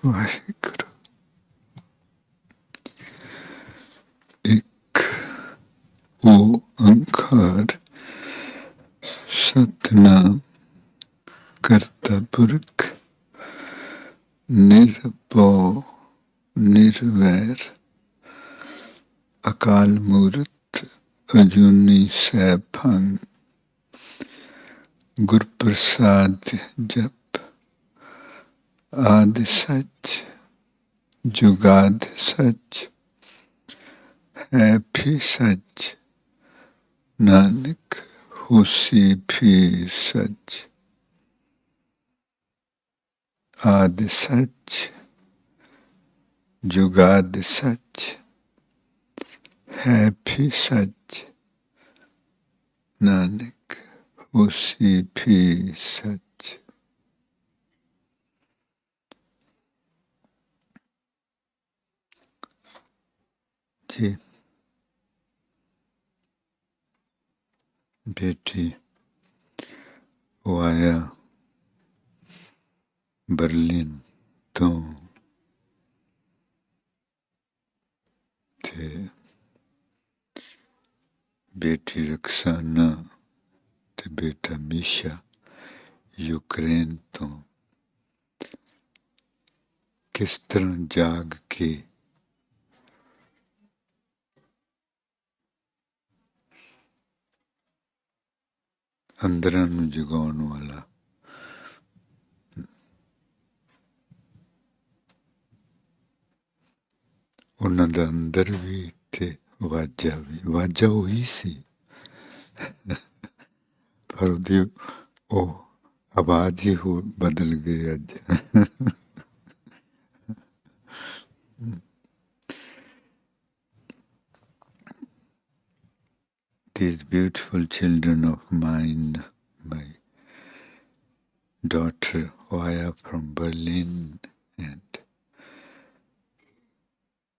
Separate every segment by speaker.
Speaker 1: ਵਾਹਿਗੁਰੂ। ਇੱਕ ਓੰਕਾਰ ਸਤਿਨਾਮ ਕਰਤਾ ਪੁਰਖ ਨਿਰਭਉ ਨਿਰਵੈਰ ਅਕਾਲ ਮੂਰਤ ਅਜੂਨੀ ਸੈਭੰ ਗੁਰ ਪ੍ਰਸਾਦ ਜਪ ਆਦਿ ਸਚ ਜੁਗਾਦ ਸਚ ਹੈ ਵੀ ਸਚ ਨਾਨਕ ਹੋਸੀ ਵੀ ਸਚ ਆਦਿ ਸਚ ਜੁਗਾਦ ਸਚ ਹੈ ਵੀ ਸਚ ਨਾਨਕ ਹੋਸੀ ਵੀ ਸਚ। ਜੀ ਬੇਟੀ ਉਹ ਆਇਆ ਬਰਲਿਨ ਤੋਂ ਤੇ ਬੇਟੀ ਰਕਸਾਨਾ ਤੇ ਬੇਟਾ ਮੀਸ਼ਾ ਯੂਕਰੇਨ ਤੋਂ ਕਿਸ ਤਰ੍ਹਾਂ ਜਾਗ ਕੇ ਅੰਦਰਾਂ ਨੂੰ ਜਗਾਉਣ ਵਾਲਾ ਉਹਨਾਂ ਦਾ ਅੰਦਰ ਵੀ ਤੇ ਵਾਜਾ ਵੀ, ਵਾਜਾ ਉਹੀ ਸੀ ਪਰ ਉਹਦੀ ਉਹ ਆਵਾਜ਼ ਹੀ ਹੋ ਬਦਲ ਗਈ ਅੱਜ। These beautiful children of mine, my daughter Oya from Berlin and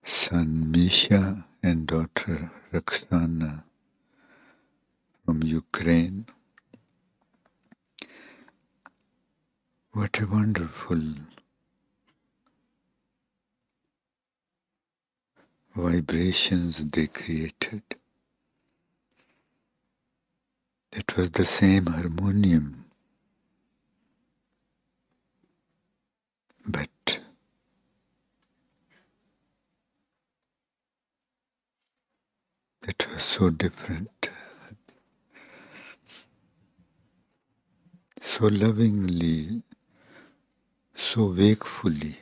Speaker 1: son Misha and daughter Roxana from Ukraine. What a wonderful vibrations they created. It was the same harmonium, but it was so different, so lovingly, so wakefully.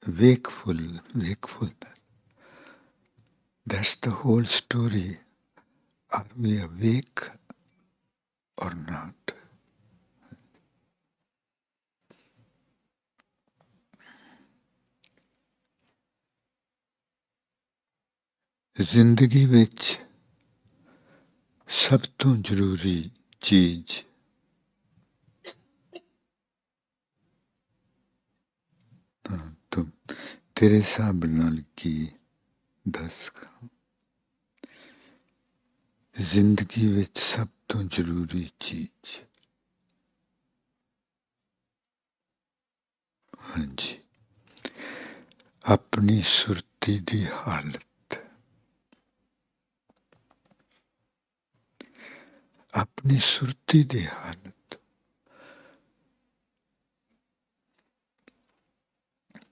Speaker 1: Wakefulness. That's the whole story. Are we awake or not? ਜ਼ਿੰਦਗੀ ਵਿੱਚ ਸਭ ਤੋਂ ਜ਼ਰੂਰੀ ਚੀਜ਼ ਤੂੰ ਤੇਰੇ ਹਿਸਾਬ ਨਾਲ ਕੀ ਦੱਸ। ਜ਼ਿੰਦਗੀ ਵਿੱਚ ਸਭ ਤੋਂ ਜ਼ਰੂਰੀ ਚੀਜ਼, ਹਾਂਜੀ, ਆਪਣੀ ਸੁਰਤੀ ਦੀ ਹਾਲਤ, ਆਪਣੀ ਸੁਰਤੀ ਦੀ ਹਾਲਤ।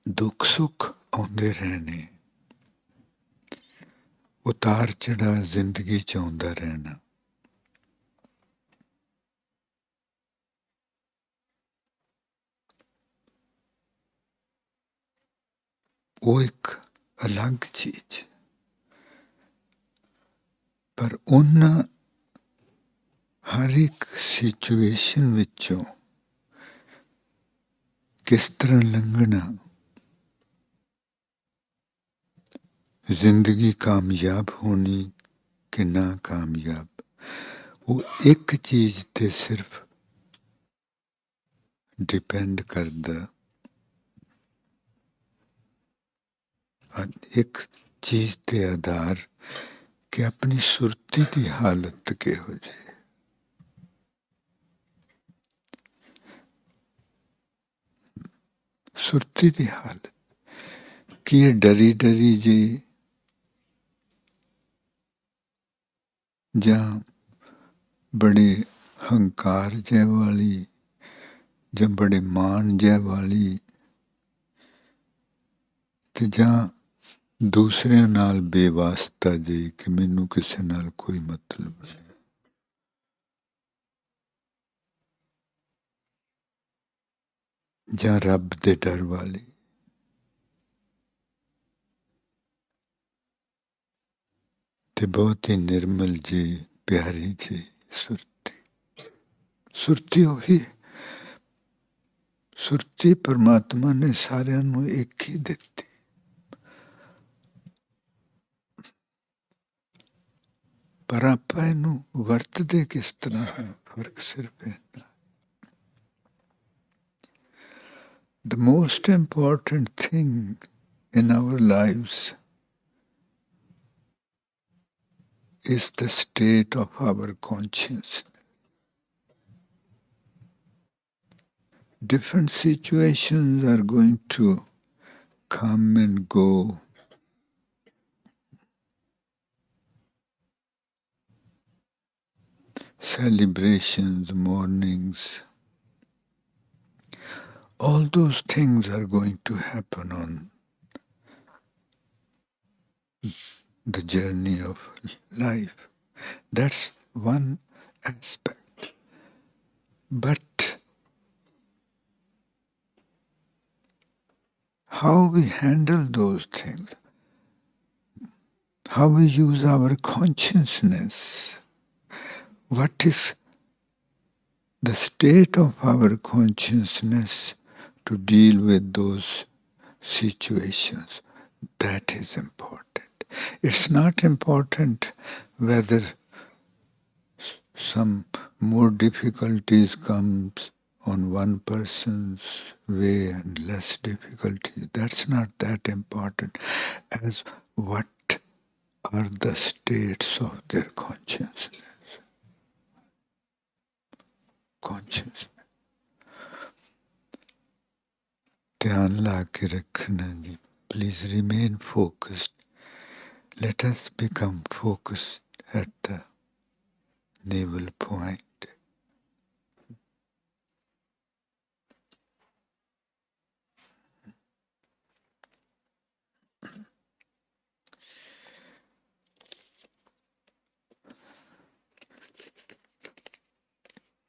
Speaker 1: ਦੁੱਖ ਸੁੱਖ ਆਉਂਦੇ ਰਹਿਣੇ, ਉਤਾਰ ਚੜ੍ਹਾਅ ਜ਼ਿੰਦਗੀ 'ਚ ਆਉਂਦਾ ਰਹਿਣਾ, ਉਹ ਇੱਕ ਅਲੱਗ ਚੀਜ਼। ਪਰ ਉਹਨਾਂ ਹਰ ਇੱਕ ਸਿਚੁਏਸ਼ਨ ਵਿੱਚੋਂ ਕਿਸ ਤਰ੍ਹਾਂ ਲੰਘਣਾ, ਜ਼ਿੰਦਗੀ ਕਾਮਯਾਬ ਹੋਣੀ ਕਿ ਨਾ ਕਾਮਯਾਬ, ਉਹ ਇੱਕ ਚੀਜ਼ 'ਤੇ ਸਿਰਫ ਡਿਪੈਂਡ ਕਰਦਾ, ਇੱਕ ਚੀਜ਼ 'ਤੇ ਆਧਾਰ ਕਿ ਆਪਣੀ ਸੁਰਤੀ ਦੀ ਹਾਲਤ ਕਿਹੋ ਜਿਹੀ। ਸੁਰਤੀ ਦੀ ਹਾਲਤ ਕਿ ਇਹ ਡਰੀ ਡਰੀ ਜੀ ਜਾਂ ਬੜੇ ਹੰਕਾਰ ਜੈ ਵਾਲੀ ਜਾਂ ਬੜੇ ਮਾਣ ਜੈ ਵਾਲੀ ਤੇ ਜਾਂ ਦੂਸਰਿਆਂ ਨਾਲ ਬੇਵਾਸਤਾ ਜੀ ਕਿ ਮੈਨੂੰ ਕਿਸੇ ਨਾਲ ਕੋਈ ਮਤਲਬ ਨਹੀਂ ਜਾਂ ਰੱਬ ਦੇ ਡਰ ਵਾਲੀ ਤੇ ਬਹੁਤ ਹੀ ਨਿਰਮਲ ਜੀ ਪਿਆਰੀ ਜੀ ਸੁਰਤੀ ਸੁਰਤੀ ਉਹੀ ਸੁਰਤੀ ਪਰਮਾਤਮਾ ਨੇ ਸਾਰਿਆਂ ਨੂੰ ਇੱਕ ਹੀ ਦਿੱਤੀ ਪਰ ਆਪਾਂ ਇਹਨੂੰ ਵਰਤਦੇ ਕਿਸ ਤਰ੍ਹਾਂ ਹੈ ਫਰਕ ਸਿਰਫ ਇੰਨਾ The most important thing in our lives is the state of our conscience. Different situations are going to come and go. Celebrations, mournings, all those things are going to happen on the journey of life. That's one aspect. But how we handle those things, how we use our consciousness, what is the state of our consciousness to deal with those situations, that is important. It's not important whether some more difficulties comes on one person's way and less difficulty. That's not that important as what are the states of their consciousness. Consciousness. ध्यान ला के रखना जी. Please remain focused. Let us become focused at the navel point.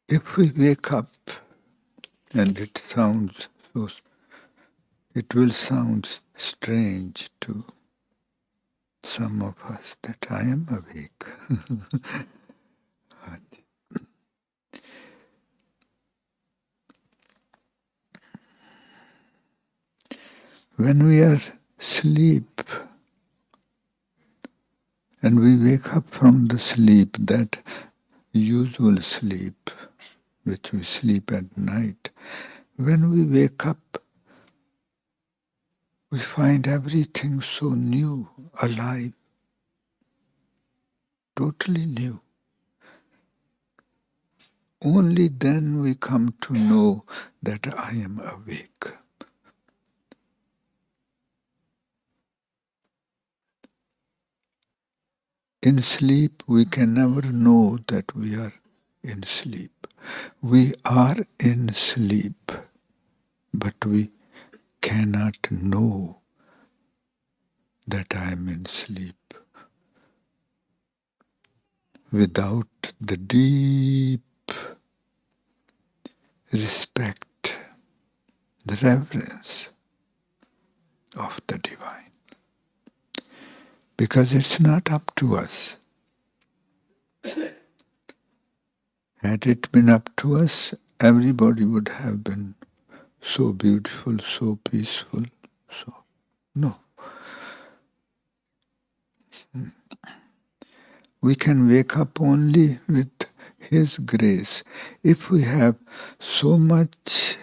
Speaker 1: If we wake up and it sounds so, it will sound strange to some of us that I am awake. When we are asleep and we wake up from the sleep, that usual sleep, which we sleep at night, when we wake up, we find everything so new, alive, totally new. Only then we come to know that I am awake. In sleep, we can never know that we are in sleep. We are in sleep, but we cannot know that I am in sleep without the deep respect, the reverence of the divine. Because it's not up to us. Had it been up to us, everybody would have been so beautiful, so peaceful. So, no. We can wake up only with His grace. If we have so much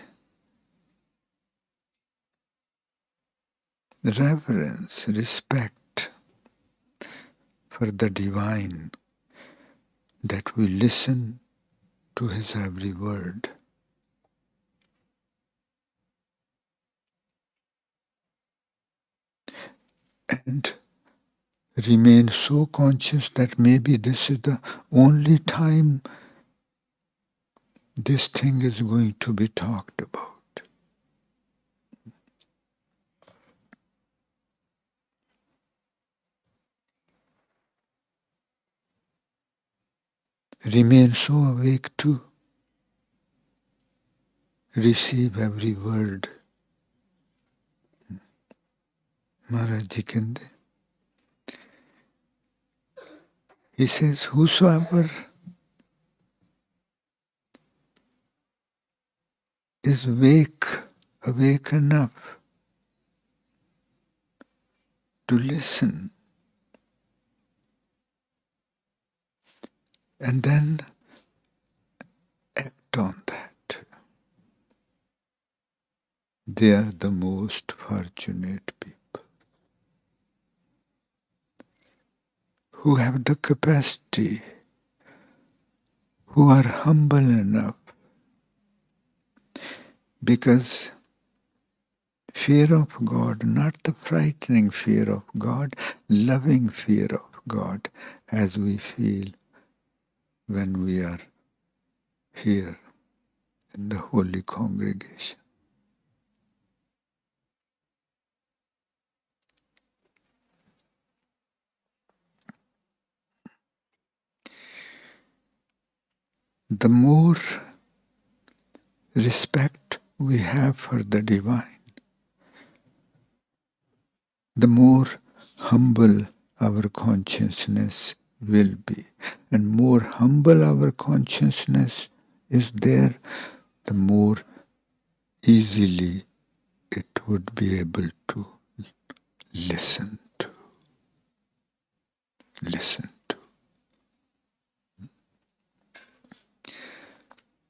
Speaker 1: reverence, respect for the divine, that we listen to His every word. and remain so conscious that maybe this is the only time this thing is going to be talked about. Remain so awake to receive every word. Maharaj Ji kende. He says, whosoever is awake enough to listen and then act on that, they are the most fortunate people who have the capacity, who are humble enough, because fear of God, not the frightening fear of God, loving fear of God, as we feel when we are here in the holy congregation. The more respect we have for the divine, the more humble our consciousness will be. And more humble our consciousness is there, the more easily it would be able to listen to. Listen to.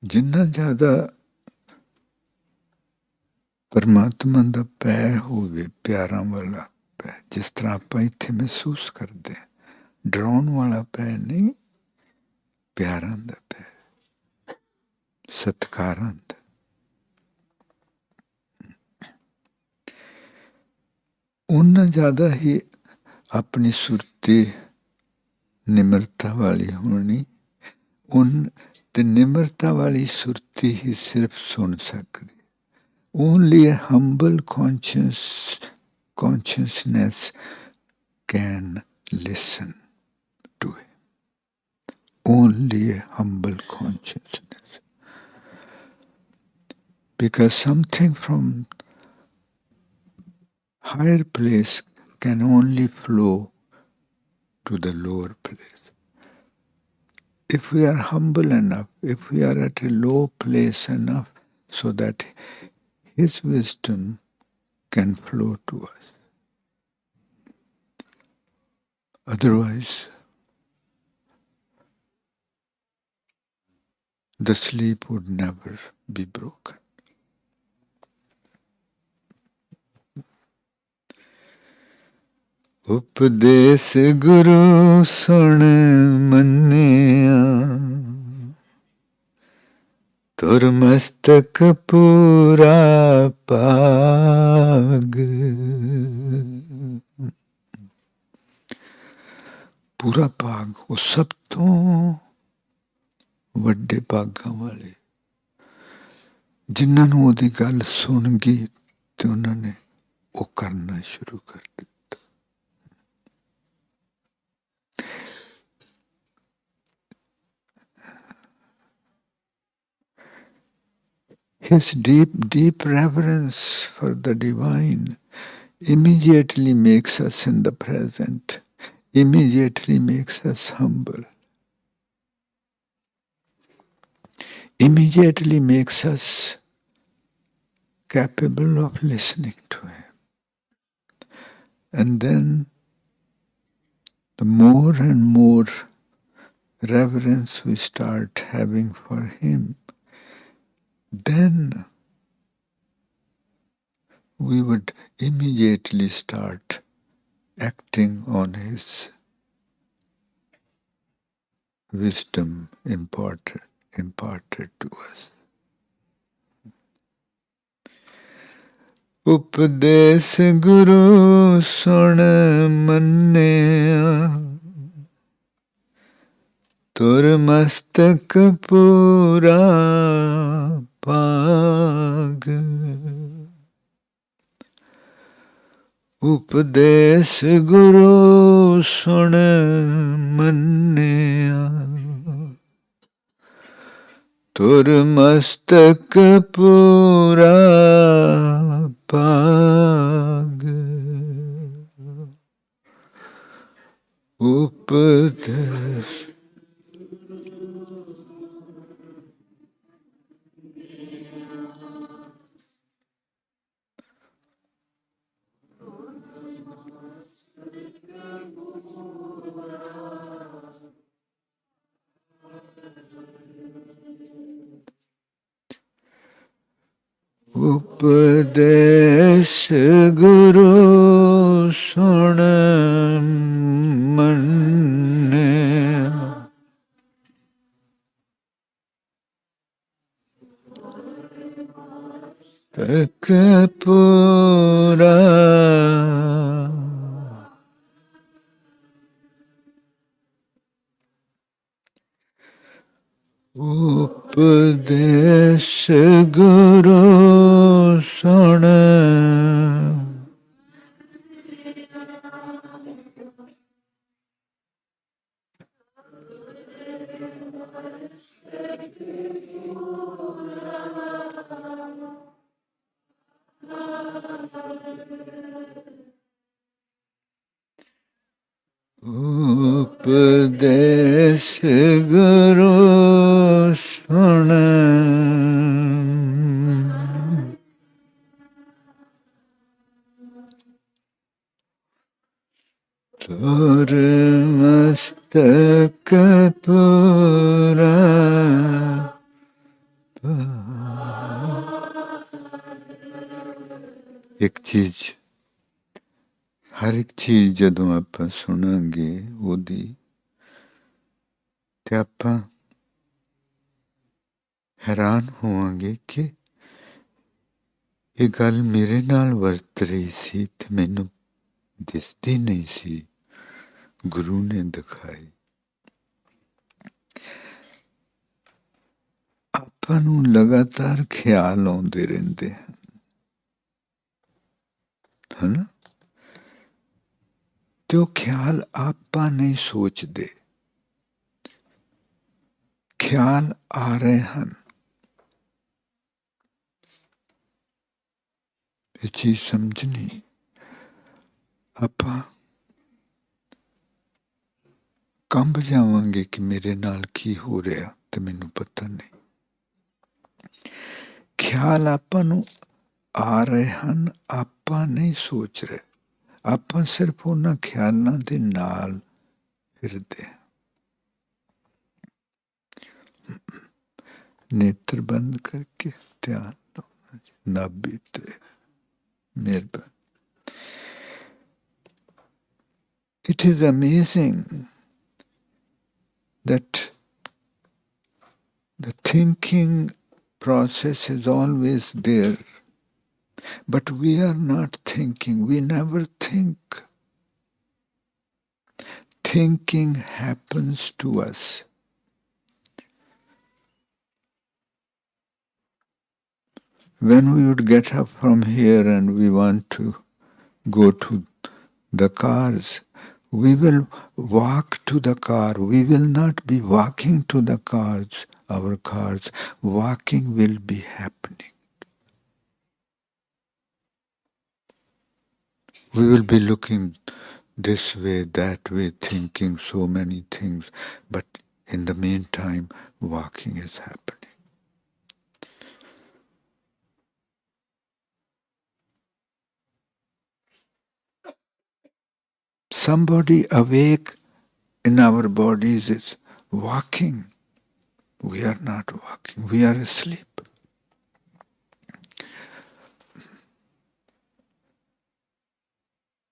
Speaker 1: जिन्ना ज़्यादा परमात्मा दा पै होवे प्यारां वाला पै, जिस तरह आपां इत्थे महसूस करदे हैं, डराउण वाला पै नहीं, प्यारां दा पै, सत्कारां दा। उन्ना ज़्यादा ही अपनी सुरती निम्रता वाली होनी, उन ते निम्रता वाली सुरती ही सिर्फ सुन सकदी। Only a humble consciousness can listen to him. Only a humble consciousness. Because something from higher place can only flow to the lower place. If we are humble enough, if we are at a low place enough so that his wisdom can flow to us. Otherwise, the sleep would never be broken. उपदेश गुरु सुन मन्निया तुर मस्तक पूरा पाग पूरा पाग वो सब तो ਵੱਡੇ ਭਾਗਾਂ ਵਾਲੇ ਜਿਨ੍ਹਾਂ ਨੂੰ ਉਹਦੀ ਗੱਲ ਸੁਣ ਗਈ ਤੇ ਉਹਨਾਂ ਨੇ ਉਹ ਕਰਨਾ ਸ਼ੁਰੂ ਕਰ ਦਿੱਤਾ His deep reverence for the divine immediately makes us in the present, immediately makes us humble, immediately makes us capable of listening to him. And then the more and more reverence we start having for him, then we would immediately start acting on his wisdom imparted to us. उपदेश गुरु सुन मन्निया तुर मस्तक पूरा पाग उपदेश गुरु सुन मन्निया तुर मस्तक पूरा पाग उपदेश उपदेश गुरु सुन मन्ने तक पूरा उपदेश गुरु सुन उपदेश गुरु सुन तुर मस्तक पूरा एक चीज हर एक चीज जदों आपां सुनांगे ओदी ते आपां हैरान होवांगे कि ये गल मेरे नाल वरत रही सी ते मैनू दिसदी नहीं सी गुरु ने दिखाई आपां नू लगातार ख्याल आउंदे रहिंदे है ना ते वो ख्याल आपां नहीं सोचदे ख्याल आ रहे हैं ये चीज समझनी आपां कंब जावांगे कि मेरे नाल की हो रहा ते मैनू पता नहीं ख्याल आपां नू आ रहे हैं आपां नहीं सोच रहे आपां सिर्फ उन्हां ख्यालां दे नाल फिरदे नेत्र बंद करके ध्यान नाभि ते मेहरबानी It is amazing that the thinking process is always there, but we are not thinking. We never think. Thinking happens to us. When we would get up from here and we want to go to the cars, we will walk to the car. We will not be walking to the cars, our cars. Walking will be happening. We will be looking this way, that way, thinking so many things. But in the meantime, walking is happening. Somebody awake in our bodies is walking. We are not walking. We are asleep.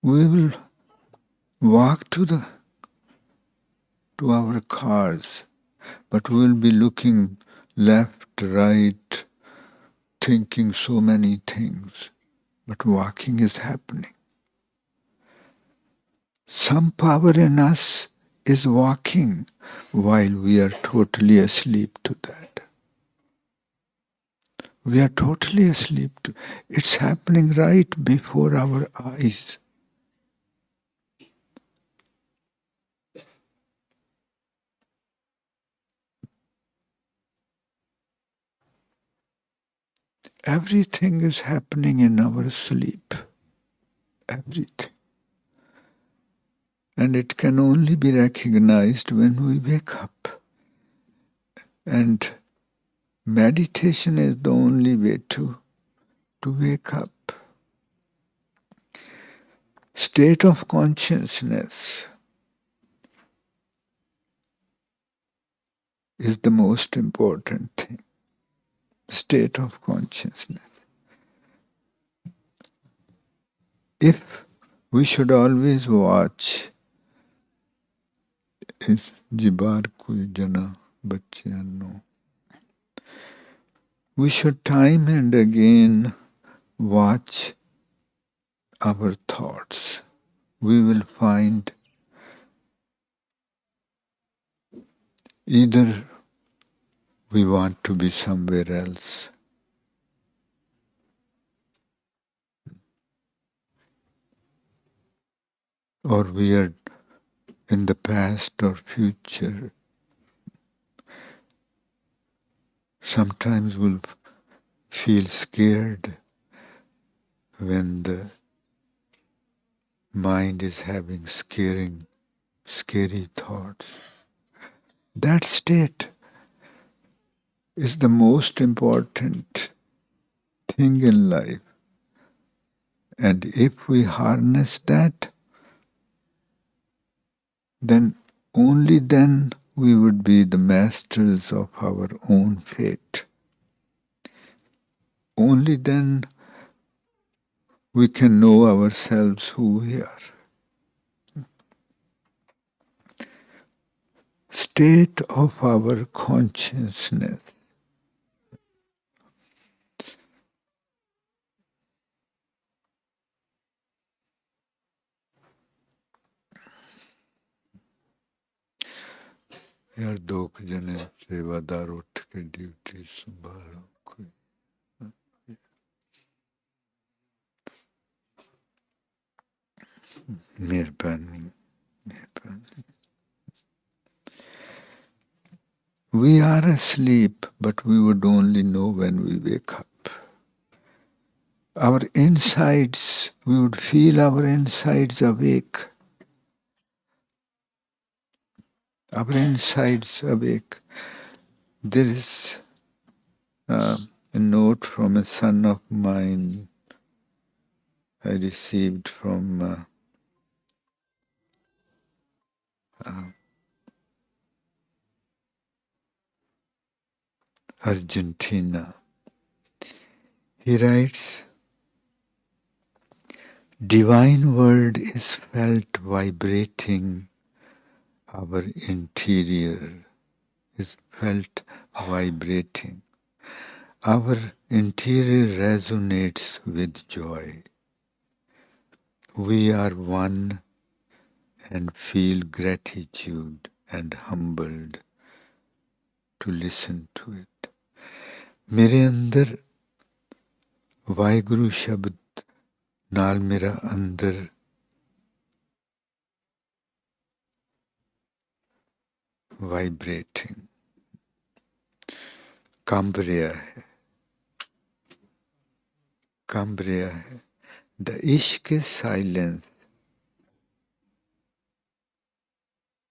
Speaker 1: We will walk to our cars, but we will be looking left, right, thinking so many things. but walking is happening. Some power in us is walking while we are totally asleep to that. We are totally asleep to it's happening right before our eyes. Everything is happening in our sleep. Everything. And it can only be recognized when we wake up. And meditation is the only way to wake up. State of consciousness is the most important thing. State of consciousness. If we should always watch is jibar koi jana bachchiyan no. We should time and again watch our thoughts. We will find either we want to be somewhere else, or we are in the past or future. Sometimes we'll feel scared when the mind is having scary thoughts. That state is the most important thing in life. And if we harness that, then only then we would be the masters of our own fate. Only then we can know ourselves who we are. State of our consciousness. यार दो जने सेवादार उठ के duty संभालो कोई मेहरबानी मेहरबानी. We are asleep, but we would only know when we wake up. Our insides, we would feel our insides awake. Our insides awake. There is a note from a son of mine I received from Argentina. He writes, Divine word is felt vibrating our interior, is felt vibrating. Our interior resonates with joy. We are one and feel gratitude and humbled to listen to it. मेरे अंदर वाहिगुरु शब्द नाल मेरा अंदर vibrating कंब रहा है. The ishq is silence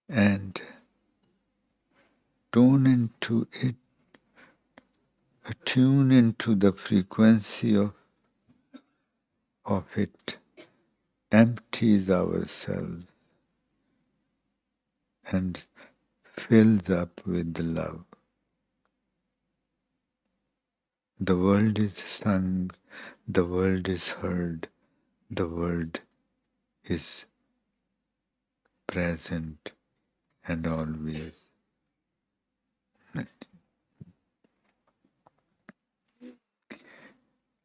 Speaker 1: and tune into it, attune into the frequency of it, empties ourselves and fills up with the love. The world is sung, the world is heard, the word is present and always.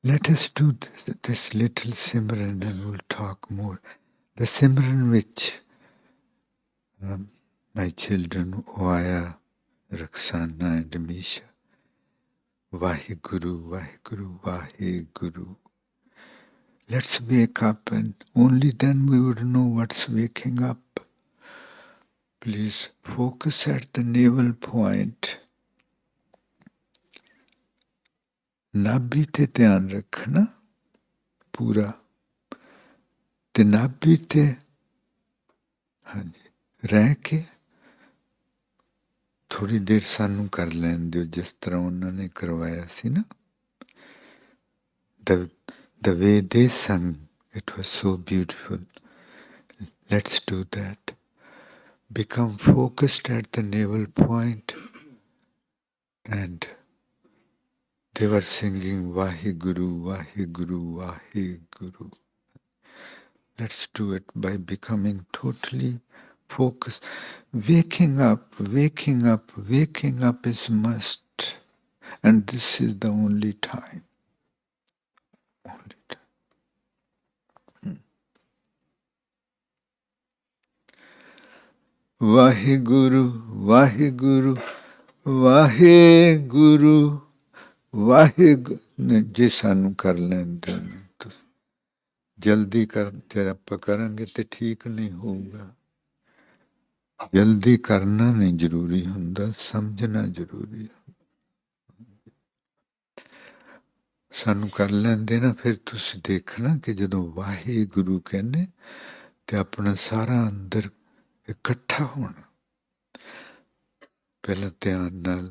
Speaker 1: Let us do this little Simran and we'll talk more. The Simran which my children, Oaya, Raksana and Misha, Vaheguru, Vaheguru, Vaheguru. Let's wake up and only then we would know what's waking up. Please focus at the navel point. नाभि ते ध्यान रखना पूरा ते नाभि ते हाँ जी रह के थोड़ी देर सानू कर लैन दियो जिस तरह उन्होंने करवाया सी ना. The way they sang, it was so beautiful. Let's do that. Become focused at the navel point, and they were singing Vaheguru, Vaheguru, Vaheguru. Let's do it by becoming totally focused. Waking up, waking up, waking up is must. And this is the only time. Only time. Vaheguru, Vaheguru, Vaheguru, Vaheguru. जे सानू कर लेंदे तो जल्दी कर आप करेंगे तो ठीक नहीं होगा. जल्दी करना नहीं जरूरी हुंदा, समझना जरूरी है. सानू कर लेंदे ना फिर तुसी देखना कि जदों वाहेगुरु कहने ते अपना सारा अंदर इकट्ठा होना. पहला ध्यान नाल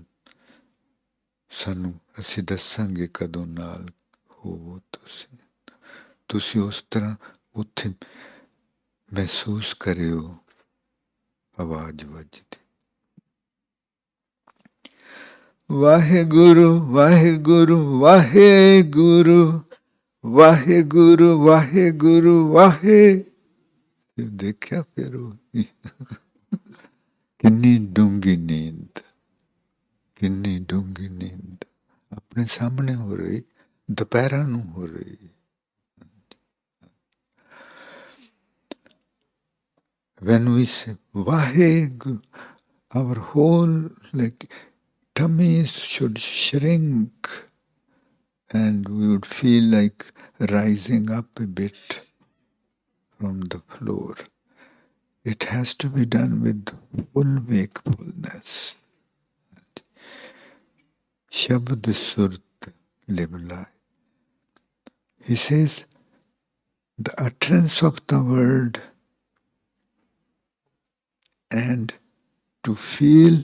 Speaker 1: सानू असी दसांगे कदों नाल होवो तुसी उस तरह उत्थे महसूस करियो आवाज वजदी. वाहेगुरु वाहेगुरु वाहेगुरु वाहेगुरु वाहेगुरु वाहे. देखा फिर किन्नी डूंगी नींद, किन्नी डूंगी नींद अपने सामने हो रही, दोपहरा नू हो रही. When we say Vaheguru, our whole tummies should shrink and we would feel like rising up a bit from the floor. It has to be done with full wakefulness. Shabd Surt Liblai. He says, the utterance of the word and to feel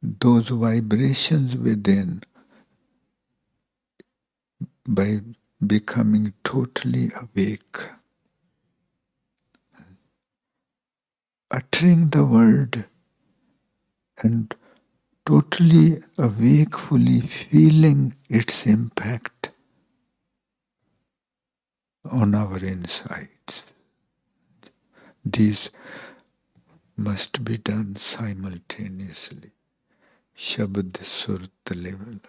Speaker 1: those vibrations within by becoming totally awake. Uttering the word and totally awakefully feeling its impact on our insides. These must be done simultaneously. Shabd Surt level.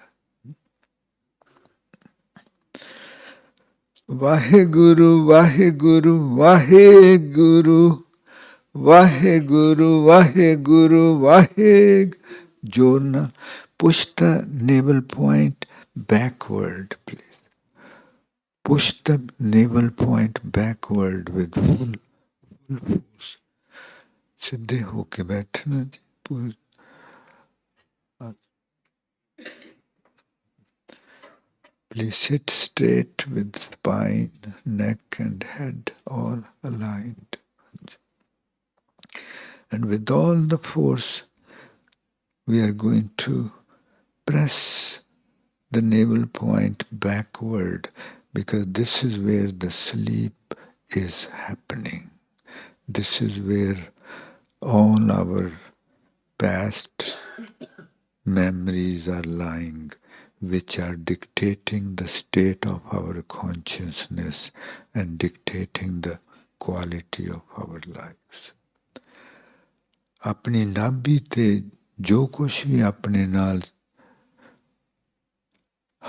Speaker 1: Vaheguru, Vaheguru, Vaheguru, Vaheguru, Vaheguru, Vaheg. Jorna, push the navel point backward, please. Push the navel point backward with full force. सीधे होके बैठना जी पूरी. Please sit straight with spine, neck and head all aligned. And with all the force, we are going to press the navel point backward because this is where the sleep is happening. This is where all our past memories are lying, which are dictating the state of our consciousness and dictating the quality of our lives. अपनी नाभि ते जो कुछ भी अपने नाल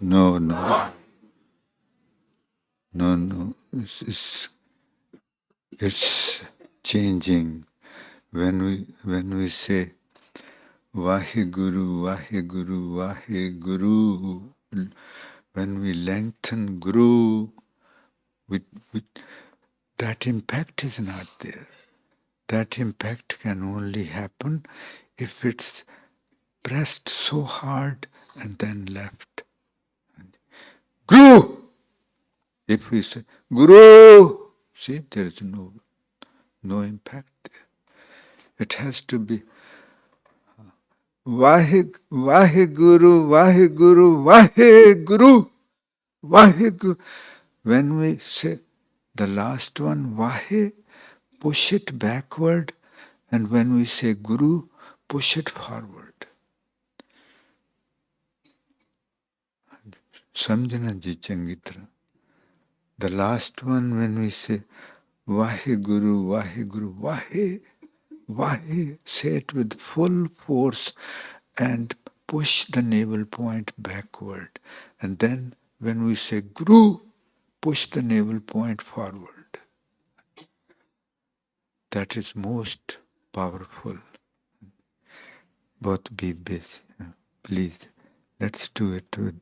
Speaker 1: No, no, no, no. It's changing. When we say Vaheguru, Vaheguru, Vaheguru, when we lengthen Guru, with, with, that impact is not there. That impact can only happen if it's pressed so hard and then left. Guru! If we say Guru, see, there is no impact there. It has to be Vaheguru, Vaheguru, Vaheguru, Vaheguru. When we say the last one, Vahe, push it backward, and when we say Guru, push it forward. Samjhana ji changi tarah. The last one, when we say Vaheguru, Vaheguru, Vahe, Vahe, say it with full force and push the navel point backward. And then when we say Guru, push the navel point forward. That is most powerful. Both be busy. Please, let's do it with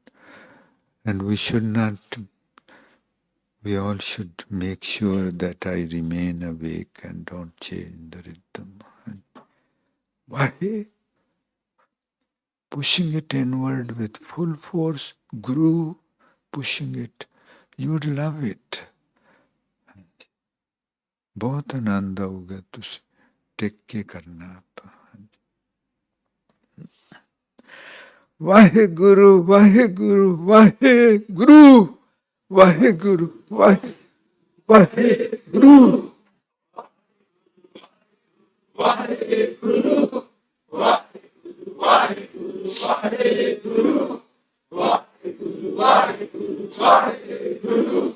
Speaker 1: And we all should make sure that I remain awake and don't change the rhythm. Why? Pushing it inward with full force, Guru pushing it, you'd love it. बहुत आनंद आऊगा तुझे take के करना आप. Wahe Guru Wahe Guru Wahe Guru Wahe Guru Wahe Wahe Guru Wahe Guru Wahe Wahe Guru Wahe Guru Wahe Guru Wahe Guru Wahe Guru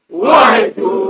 Speaker 1: Waheguru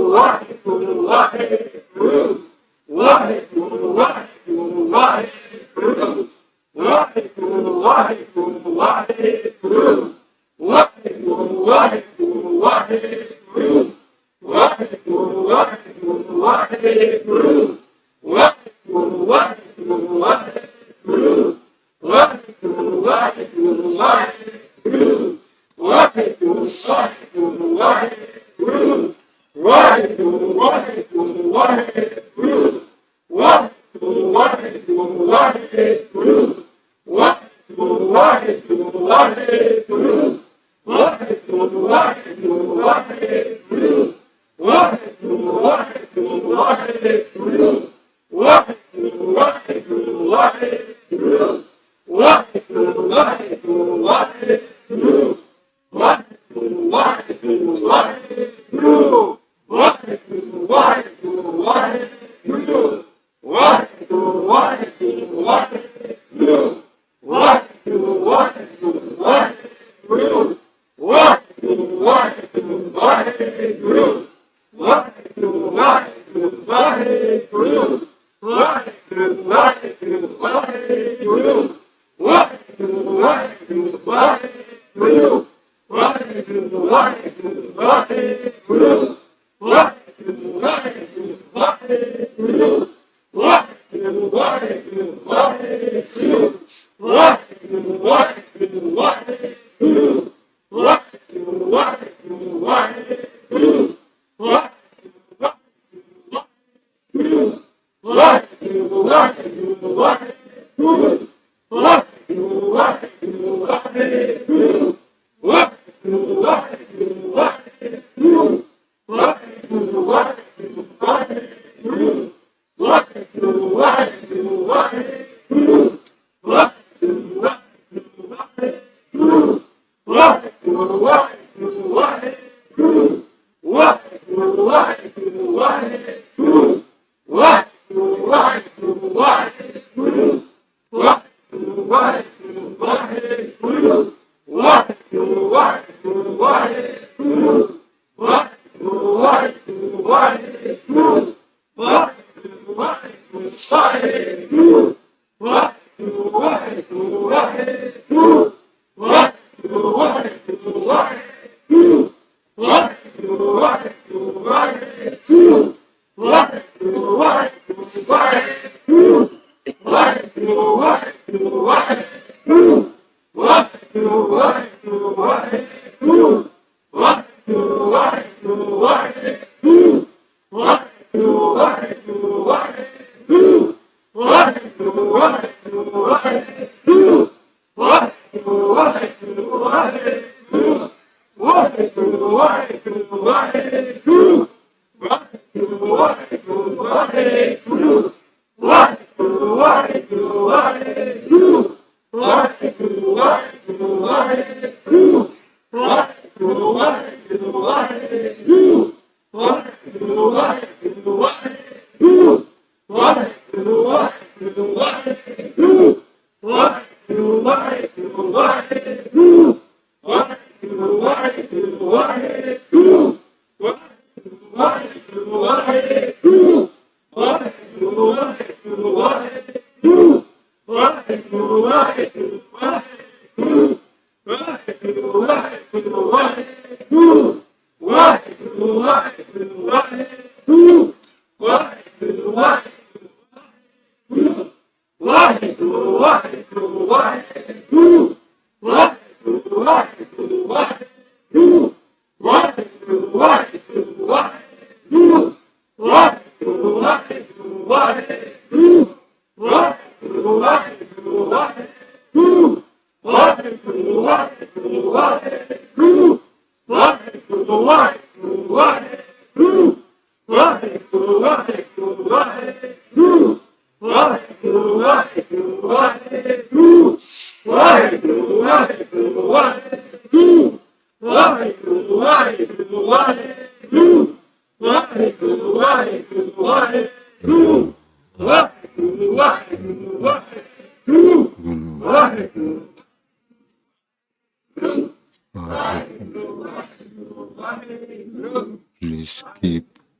Speaker 1: Please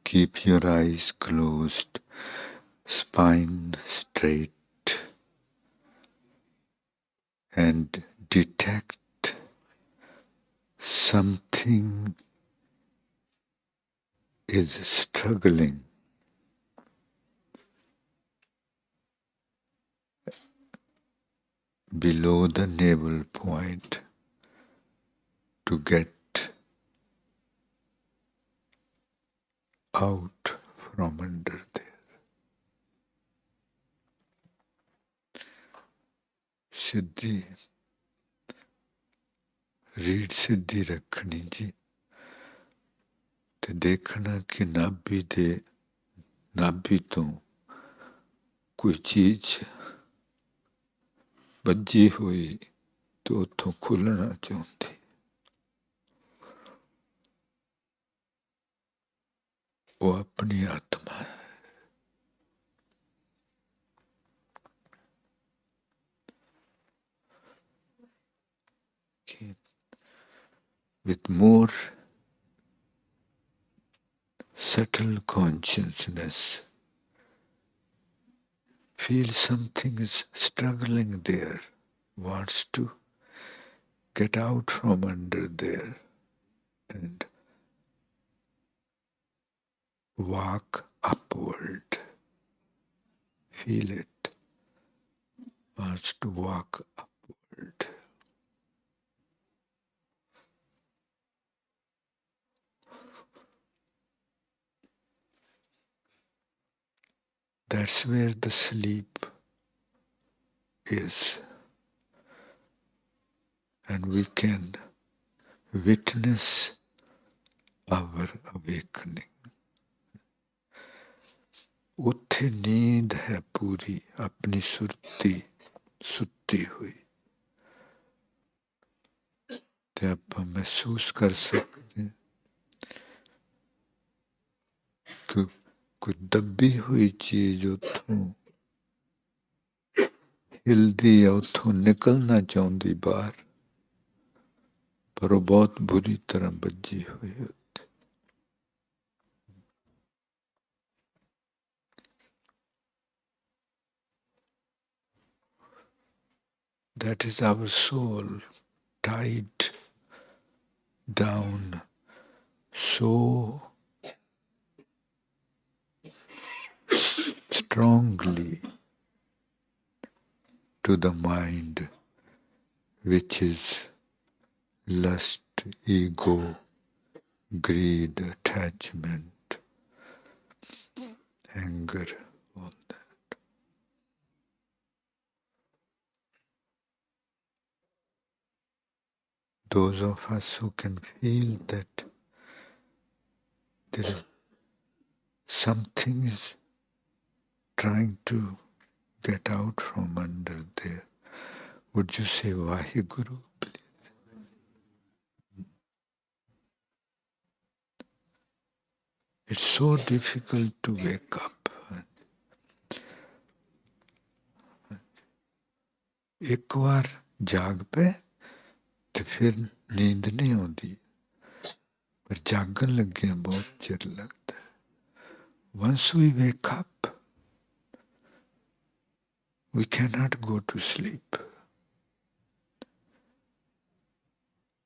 Speaker 1: keep your eyes closed, spine straight, and detect something is struggling below the navel point to get out from under there. सिद्धि रीढ़ सिद्धि रखनी जी ते देखना कि नाभि तो कोई चीज बज्जी हुई तो उथों खुलना चाहती वो अपनी आत्मा है कि with more subtle consciousness feel something is struggling there, wants to get out from under there and walk upward. Feel it. Wants to walk upward. That's where the sleep is. And we can witness our awakening. उत्थे नींद है पूरी अपनी सुत्ती हुई ते आप महसूस कर सकते हैं कि कोई दबी हुई चीज उथों हिलदी है उथों निकलना चाहती बाहर पर वो बहुत बुरी तरह बज्जी हुई होती That is our soul tied down so strongly to the mind, which is lust, ego, greed, attachment, anger, all that. Those of us who can feel that there is something is trying to get out from under there, would you say Vaheguru, please? It's so difficult to wake up. एक बार जाग पे तो फिर नींद नहीं आती पर जागन लगे बहुत चिर लगता है Once we wake up, we cannot go to sleep.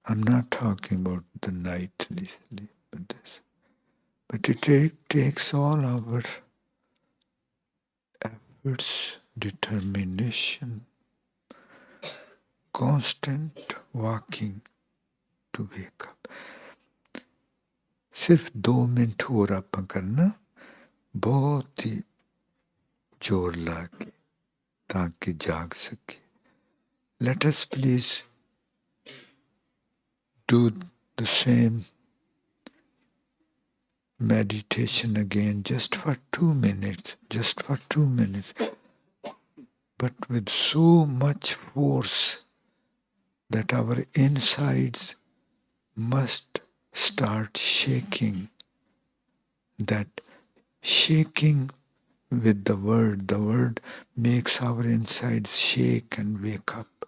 Speaker 1: I'm not talking about the nightly sleep, but it takes all our efforts, determination, constant walking to wake up. सिर्फ 2 मिनट और आप करना बहुत ही जोर लाके ताकि जाग सके. Let us please do the same meditation again just for 2 minutes, but with so much force that our insides must start shaking. That shaking with the word makes our insides shake and wake up.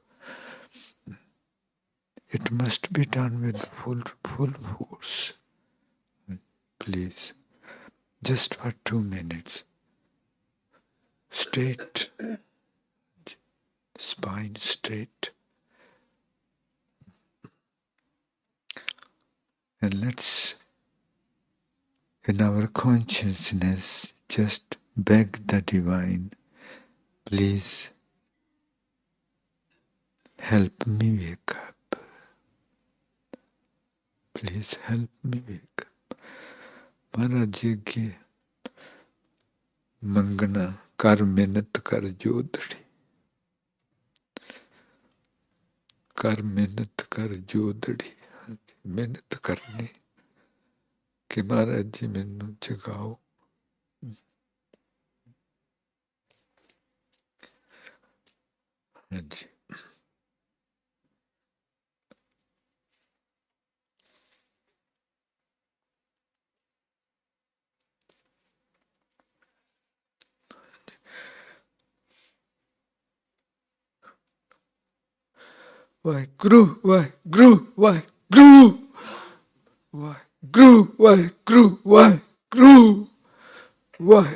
Speaker 1: It must be done with full force. Please, just for 2 minutes. Straight, spine straight. And let's, in our consciousness, just beg the divine, please help me wake up. Please help me wake up. महाराज जी के मंगना कर मेहनत कर जोदड़ी, कर मेहनत कर जोदड़ी। मेहनत करनी कि महाराज जी मैनू जगाओ। हाँ जी, वाहिगुरु वाहिगुरु वाहिगुरु वाहिगुरु वाहिगुरु वाहिगुरु वाहिगुरु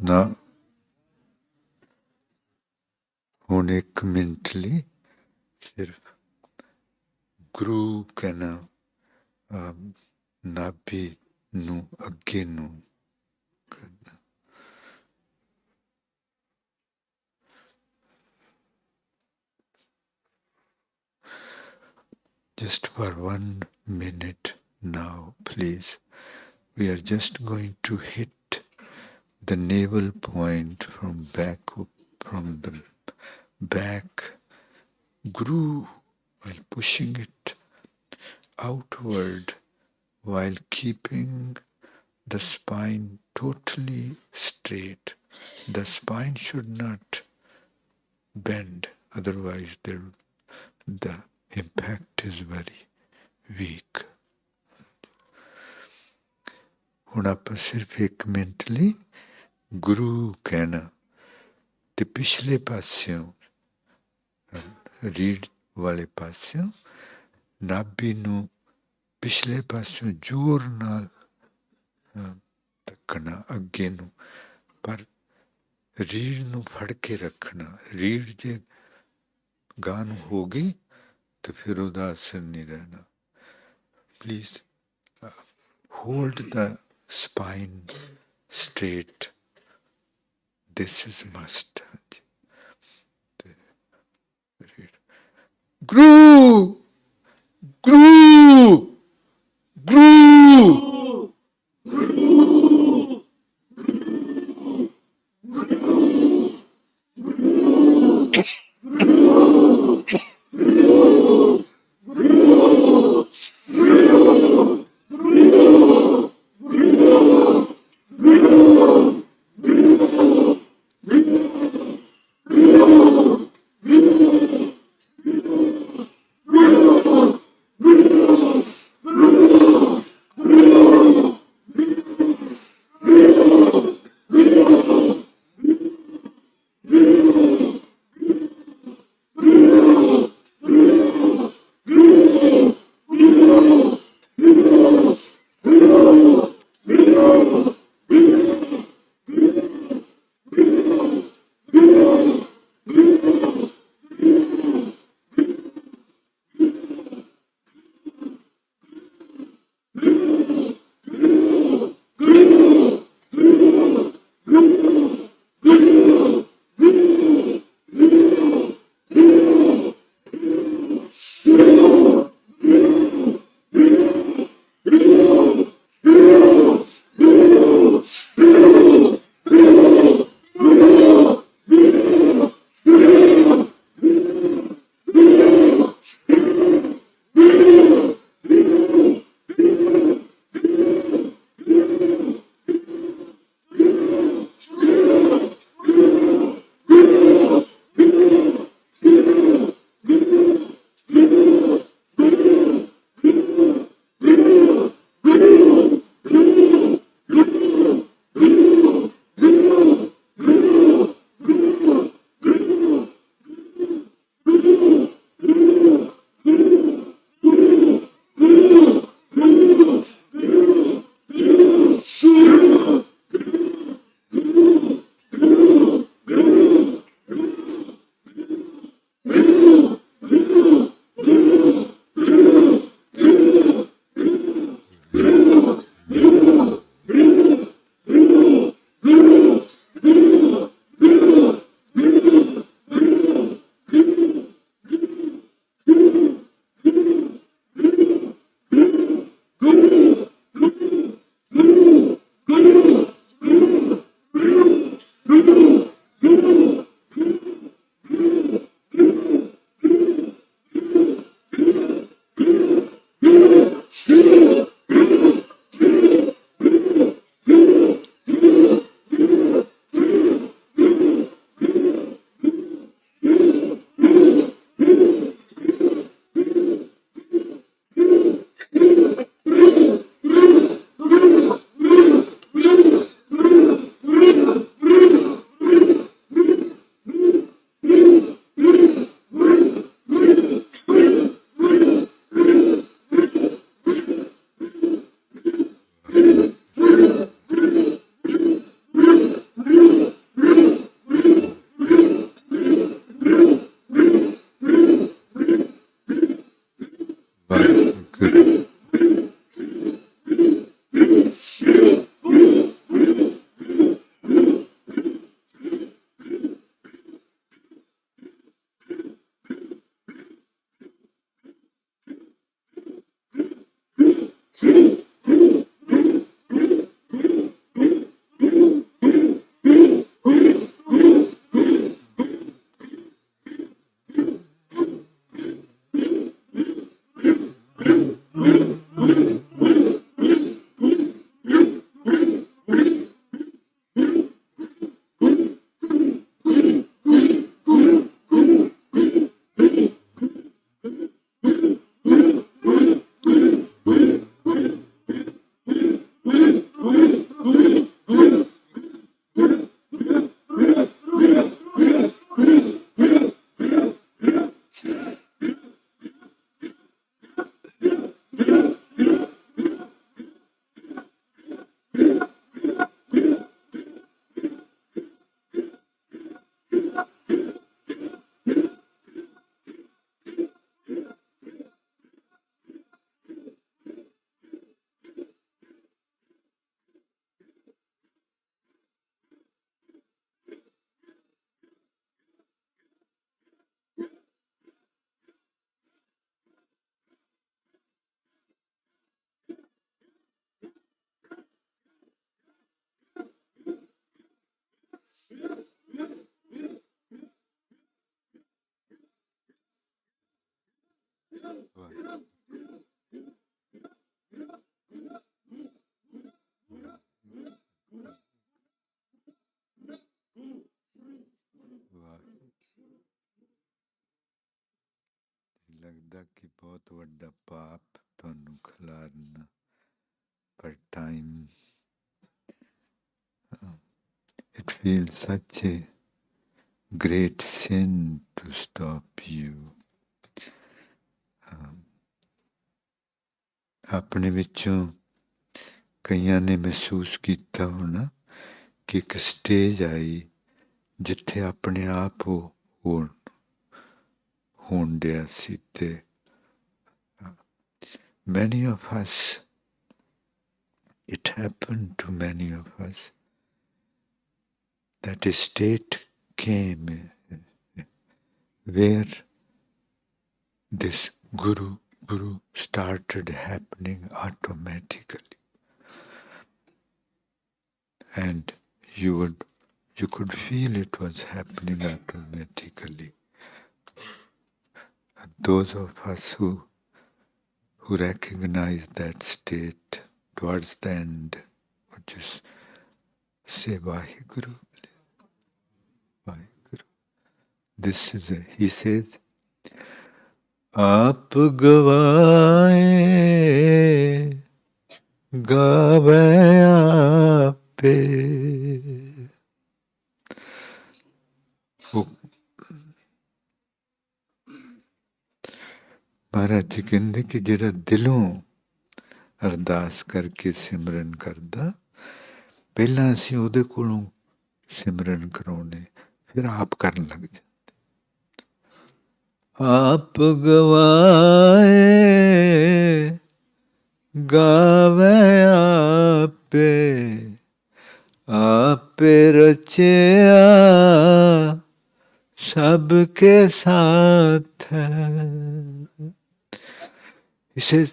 Speaker 1: ना ਹੁਣ 1 ਮਿੰਟ ਲਈ ਸਿਰਫ ਗੁਰੂ ਕਹਿਣਾ, ਨਾਭੀ ਨੂੰ ਅੱਗੇ ਨੂੰ ਕਰਨਾ। just for 1 minute now, please. We are just going to hit the navel point from the back groove while pushing it outward while keeping the spine totally straight. The spine should not bend, otherwise the impact is very weak. ਹੁਣ ਆਪਾਂ ਸਿਰਫ 1 minute ਲਈ ਗੁਰੂ ਕਹਿਣਾ ਤੇ ਪਿਛਲੇ ਪਾਸਿਓਂ ਰੀੜ ਵਾਲੇ ਪਾਸਿਓਂ ਨਾਭੀ ਨੂੰ ਪਿਛਲੇ ਪਾਸਿਓਂ ਜ਼ੋਰ ਨਾਲ ਧੱਕਣਾ ਅੱਗੇ ਨੂੰ, ਪਰ ਰੀੜ ਨੂੰ ਫੜ ਕੇ ਰੱਖਣਾ। ਰੀੜ ਜੇ ਗਾਂ ਨੂੰ ਹੋ ਗਈ ਤਾਂ ਫਿਰ ਉਹਦਾ ਅਸਰ ਨਹੀਂ ਰਹਿਣਾ। Please hold the spine straight. This is must. Gru! Gru! Gru! ਲੱਗਦਾ ਕਿ ਬਹੁਤ ਵੱਡਾ ਪਾਪ ਤੁਹਾਨੂੰ ਖਿਲਾਰਨਾ, ਪਰ time it feels such a great sin to stop you. ਆਪਣੇ ਵਿੱਚੋਂ ਕਈਆਂ ਨੇ ਮਹਿਸੂਸ ਕੀਤਾ ਹੋਣਾ ਕਿ ਇੱਕ ਸਟੇਜ ਆਈ ਜਿੱਥੇ ਆਪਣੇ ਆਪ ਉਹ ਹੋਣ ਡਿਆ ਸੀ ਤੇ many of us, it happened to many of us, that a state came where this guru started happening automatically, and you could feel it was happening automatically. And those of us who recognize that state towards the end would just say Vaheguru, Vaheguru. This is he says, आप गवाए गावे आपे महाराज जी कहते कि जिहड़ा दिलों अरदास करके सिमरन करदा पहला असीं उहदे कोलों सिमरन कराउने फिर आप करन लग जाते आप गवाए गावे आपे आपे रचया सबके साथ है. He says,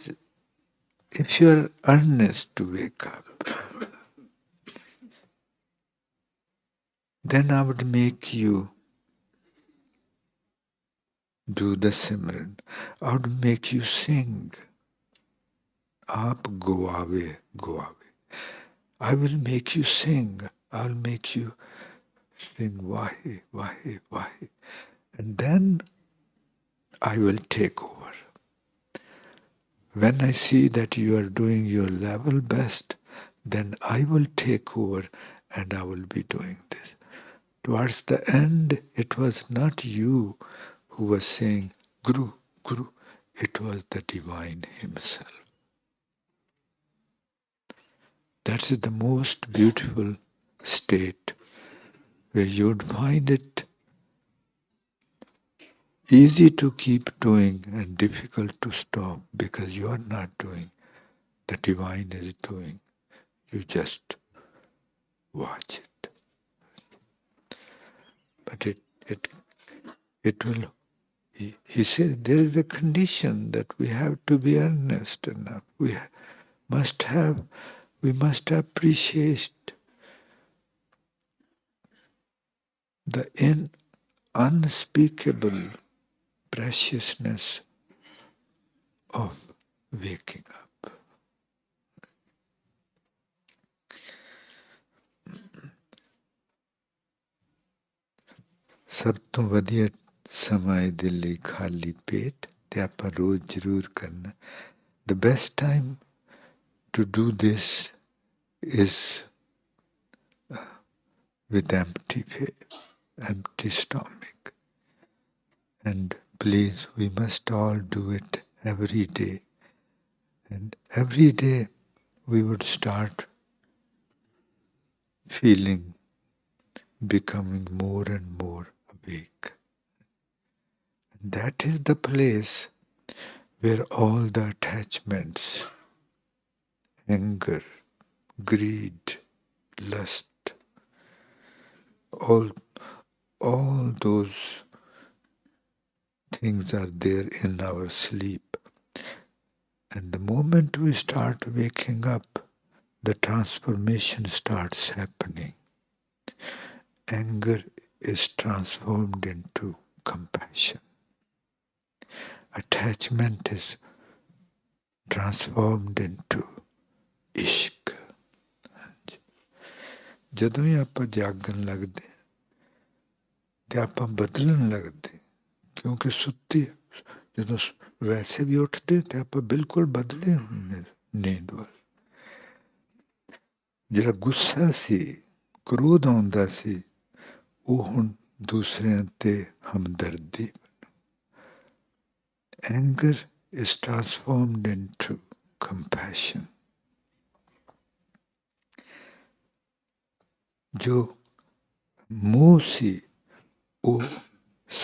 Speaker 1: if you are earnest to wake up, then I would make you do the Simran. I would make you sing. Aap gawave, gawave. I will make you sing. I'll make you sing Vahe, Vahe, Vahe. And then I will take over. When I see that you are doing your level best, then I will take over and I will be doing this. Towards the end, it was not you who was saying, Guru, Guru. It was the Divine Himself. That's the most beautiful state where you would find it easy to keep doing and difficult to stop because you are not doing. The Divine is doing. You just watch it. But it will, he says, there is a condition that we have to be earnest enough. We must appreciate the unspeakable preciousness of waking up. ਸਭ ਤੋਂ ਵਧੀਆ ਸਮਾਂ ਇਹਦੇ ਲਈ ਖਾਲੀ ਪੇਟ ਤੇ ਆਪਾਂ ਰੋਜ਼ ਜ਼ਰੂਰ ਕਰਨਾ. The best time to do this is with empty stomach. And please, we must all do it every day. And every day we would start feeling, becoming more and more awake. And that is the place where all the attachments, anger, greed, lust, all those things are there in our sleep. And the moment we start waking up, the transformation starts happening. Anger is transformed into compassion. Attachment is transformed into ishq. ਜਦੋਂ ਹੀ ਆਪਾਂ ਜਾਗਣ ਲੱਗਦੇ ਤੇ ਆਪਾਂ ਬਦਲਣ ਲੱਗਦੇ ਕਿਉਂਕਿ ਸੁੱਤੀ ਜਦੋਂ ਵੈਸੇ ਵੀ ਉੱਠਦੇ ਤੇ ਆਪਾਂ ਬਿਲਕੁਲ ਬਦਲੇ ਹੁੰਦੇ ਨੀਂਦ ਵੱਲ। ਜਿਹੜਾ ਗੁੱਸਾ ਸੀ, ਕ੍ਰੋਧ ਆਉਂਦਾ ਸੀ, ਉਹ ਹੁਣ ਦੂਸਰਿਆਂ ਤੇ ਹਮਦਰਦੀ। Anger is transformed into compassion. जो मोह सी वो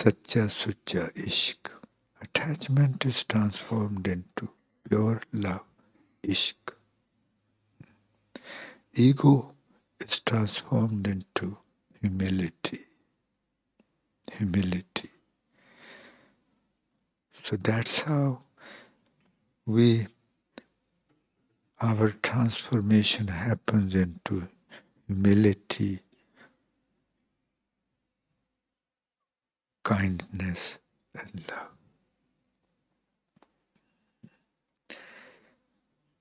Speaker 1: सच्चा सुच्चा इश्क. Attachment is transformed into pure love, ishq. Ego is transformed into humility. Humility. So that's how our transformation happens into humility, kindness, and love.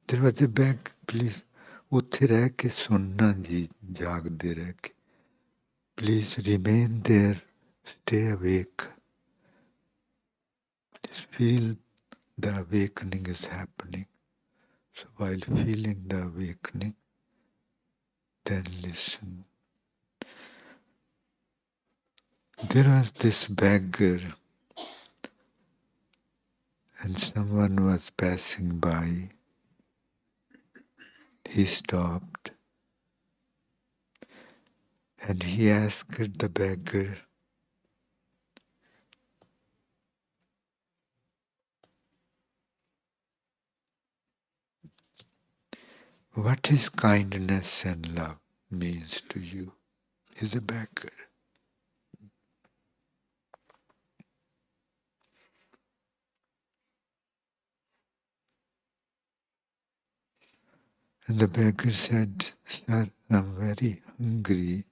Speaker 1: There was a beg, please. ਉੱਥੇ ਰਹਿ ਕੇ ਸੁਣਨਾ ਜੀ, ਜਾਗਦੇ ਰਹਿ ਕੇ. Please remain there, stay awake. Please feel the awakening is happening. So while feeling the awakening, then listen. There was this beggar, and someone was passing by. He stopped and he asked the beggar, what is kindness and love means to you? He's a beggar. And the beggar said, Sir, I'm very hungry.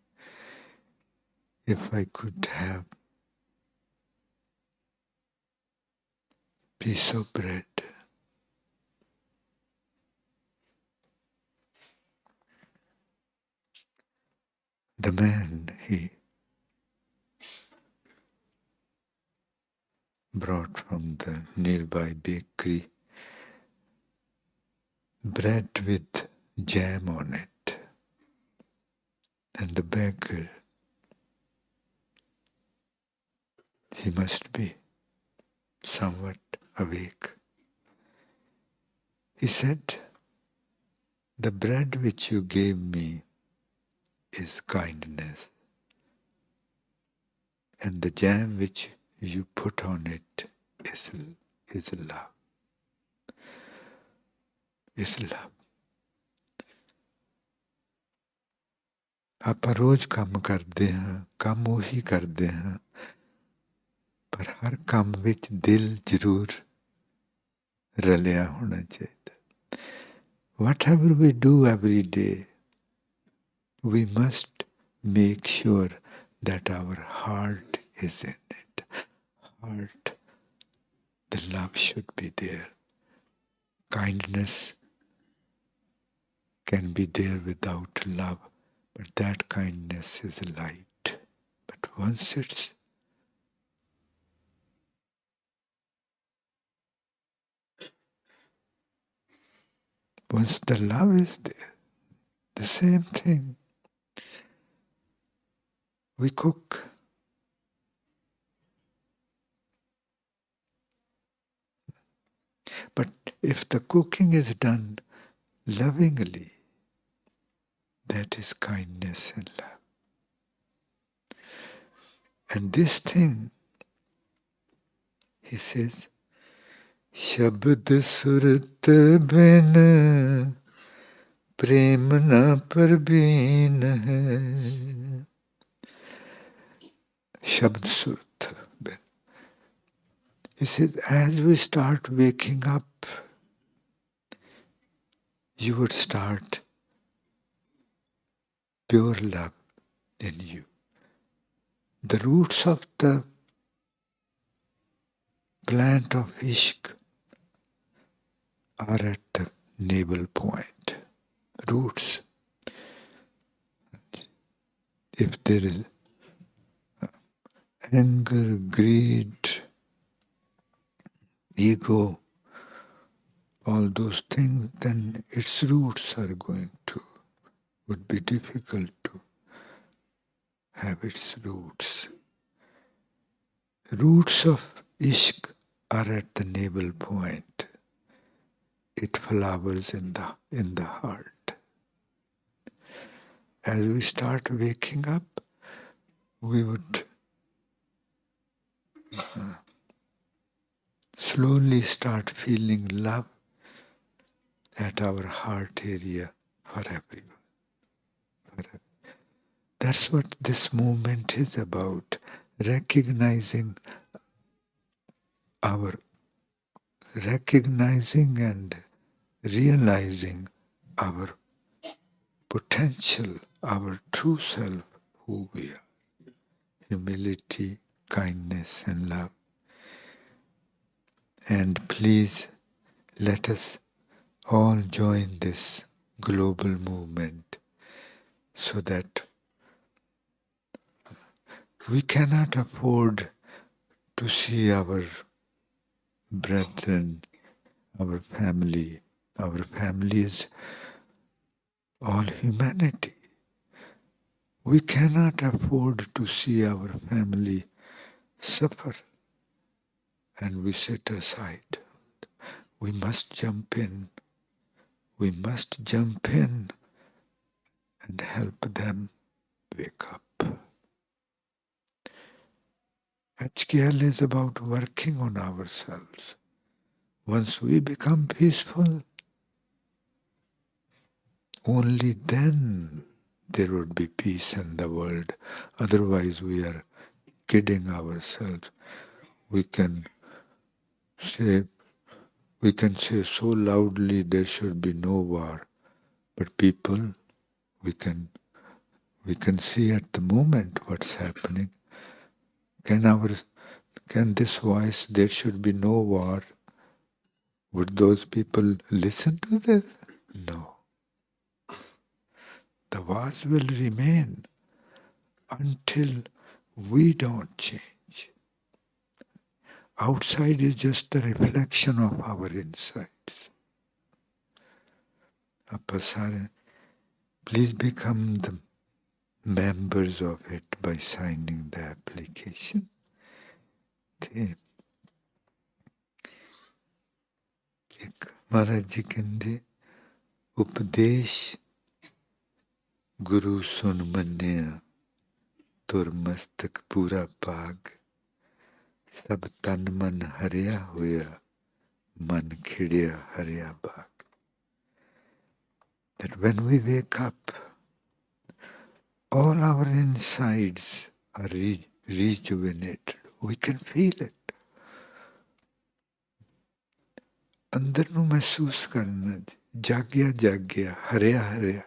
Speaker 1: If I could have a piece of bread. The man, he brought from the nearby bakery bread with jam on it. And the beggar, he must be somewhat awake. He said, the bread which you gave me is kindness, and the jam which you put on it is love. Is love. ਆਪਾਂ ਰੋਜ਼ ਕੰਮ ਕਰਦੇ ਹਾਂ, ਕੰਮ ਉਹੀ ਕਰਦੇ ਹਾਂ, ਪਰ ਹਰ ਕੰਮ ਵਿੱਚ ਦਿਲ ਜ਼ਰੂਰ ਰਲਿਆ ਹੋਣਾ ਚਾਹੀਦਾ. Whatever we do every day, we must make sure that our heart is in it. Heart, the love should be there. Kindness can be there without love, but that kindness is light. But once the love is there, the same thing. We cook. But if the cooking is done lovingly, that is kindness and love. And this thing, he says, Shabd surat bin prem na parbeen hai. Shabd surat bin. He says, as we start waking up, you would start pure love in you. The roots of the plant of ishq are at the navel point. Roots. If there is anger, greed, ego, all those things, then its roots are going to, would be difficult to have its roots. Roots of ishq are at the navel point. It flowers in the heart. As we start waking up, we would slowly start feeling love at our heart area for everyone. That's what this movement is about, recognizing and realizing our potential, our true self, who we are. Humility, kindness, and love. And please let us all join this global movement so that we cannot afford to see our brethren, our family. Our family is all humanity. We cannot afford to see our family suffer and we sit aside. We must jump in. We must jump in and help them wake up. HKL is about working on ourselves. Once we become peaceful, only then there would be peace in the world. Otherwise, we are kidding ourselves. We can say so loudly there should be no war, but people, we can see at the moment what's happening. Can this voice, there should be no war, would those people listen to this? No. The wars will remain until we don't change. Outside is just the reflection of our insides. Apasara, please become the members of it by signing the application. महाराज जी कहते उपदेश गुरु सुन मन्या तुर मस्तक पूरा पाग सब तन मन हरिया होया मन खिड़िया हरिया बाग. That when we wake up, all our insides are rejuvenated. We can feel it. अंदर ਨੂੰ महसूस करना जागया जागया हरिया हरिया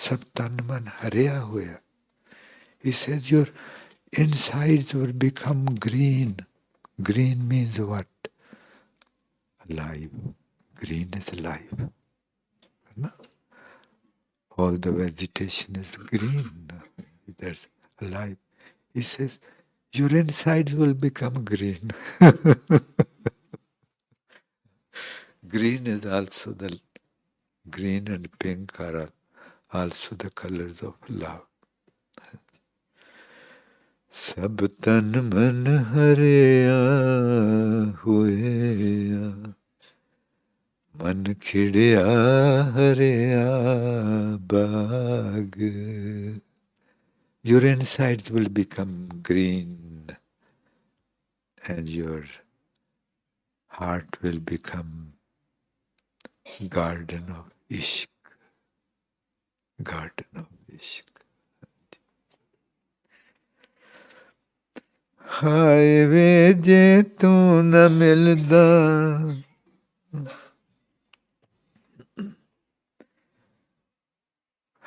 Speaker 1: सब तन मन हरिया होया. He says your insides will become green. Green means what? Alive. Green is alive. No? All the vegetation is green. That's alive. He says your insides will become green. Green is also the green and pink are also the colors of love. Sab tan man hariya hoya man khidya hariya baag. Your insides will become green and your heart will become garden of ishq. Garden of ishq. हाय वे जे तू न मिलदा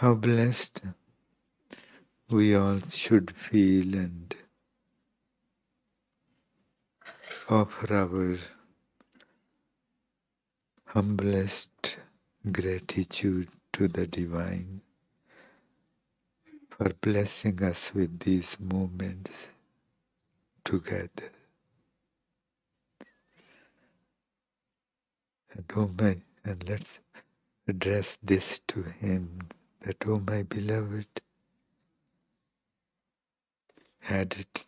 Speaker 1: how blessed we all should feel and offer our humblest gratitude to the Divine for blessing us with these moments together. And and let's address this to him, that, oh my beloved, had it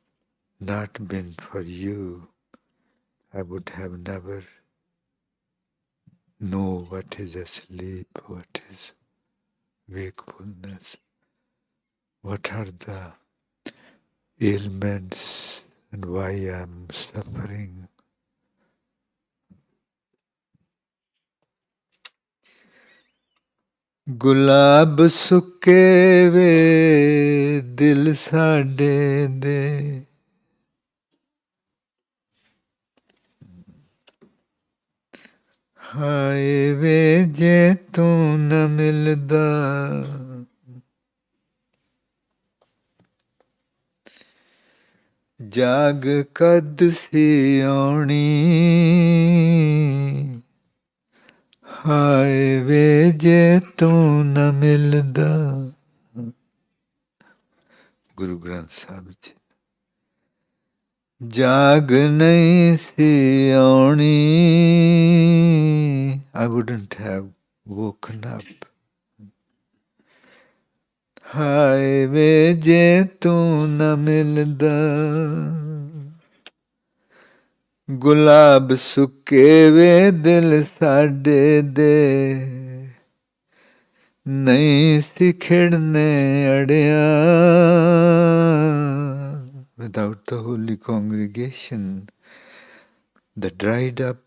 Speaker 1: not been for you, I would have never known what is asleep, what is wakefulness, what are the ailments and why I'm suffering. गुलाब सुके वे दिल साडे दे हाय वे जे तू न मिलदा जाग कद सी आउणी हाय वे जे तू न मिलदा गुरु ग्रंथ साहिब जी जाग नहीं सी आउणी I wouldn't have woken up. हाय वे जे तू न मिलदा गुलाब सुके वे दिल साडे दे नहीं सी खिड़ने अड़िया without the holy congregation the dried up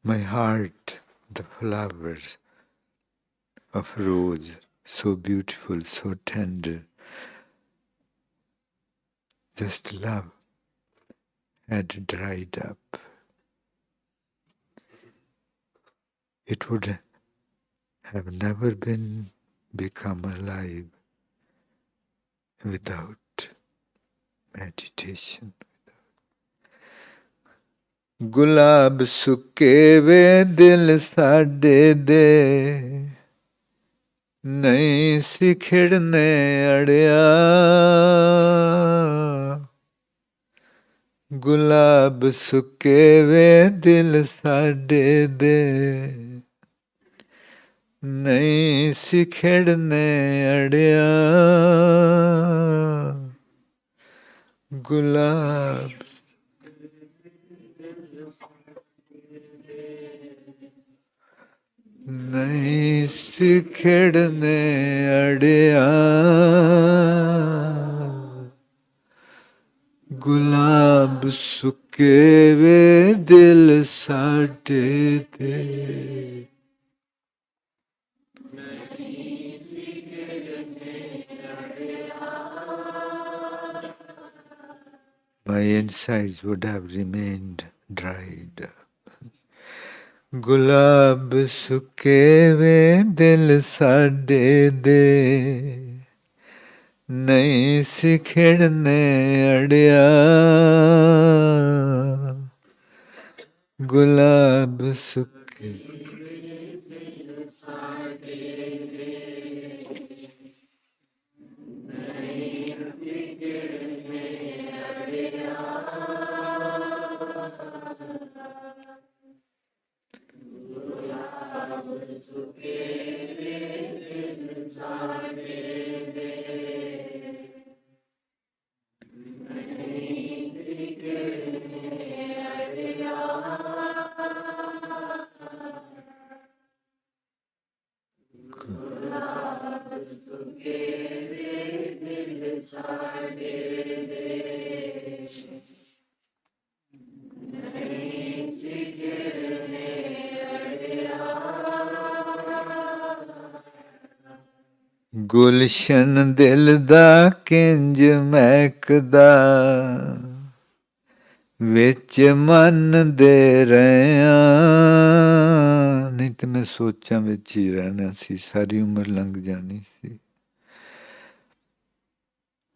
Speaker 1: my heart, the flowers of rose, so beautiful, so tender, just love had dried up. It would have never been become alive without meditation. गुलाब सुके वे दिल साडे दे नहीं सी खिड़ने अड़िया गुलाब सुके वे दिल साडे दे नहीं सी खिड़ने अड़िया गुलाब नहीं सी खिड़ने अड़िया गुलाब सुके वे दिल साडे दे My insides would have remained dried. गुलाब सुके वे दिल साडे दे नहीं सी खिड़ने अड़िया गुलाब सुके गुलशन दिल दा किंज महकदा विच मन दे रहा नहीं तो मैं सोचा विच ही रहना सी सारी उम्र लंघ जानी सी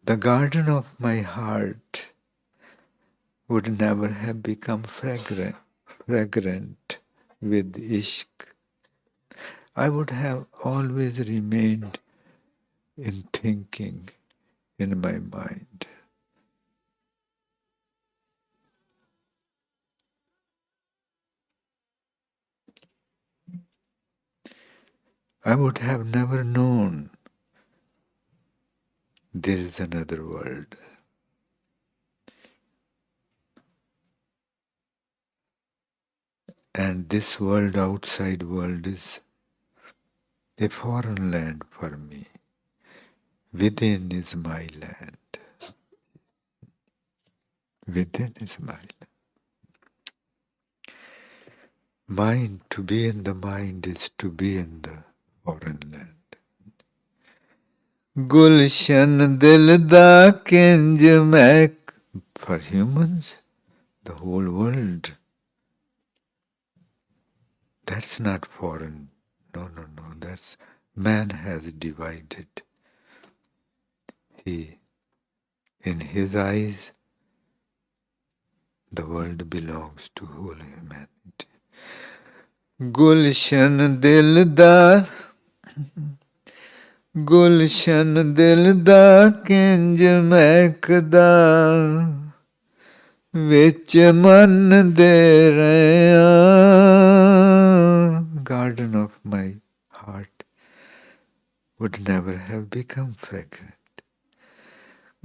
Speaker 1: The garden of my heart would never have become fragrant with ishq. I would have always remained in thinking in my mind. I would have never known there is another world. And this world, outside world, is a foreign land for me. Within is my land. Within is my land. Mind, to be in the mind is to be in the foreign land. Gulshan dil da kinj mek. For humans, the whole world, that's not foreign. No, that's man has divided. He, in his eyes, the world belongs to whole humanity. Gulshan dil da Gulshan dil da kinj mehkda ਵਿੱਚ ਮਨ ਦੇ ਰਿਹਾ. Garden of my heart would never have become fragrant.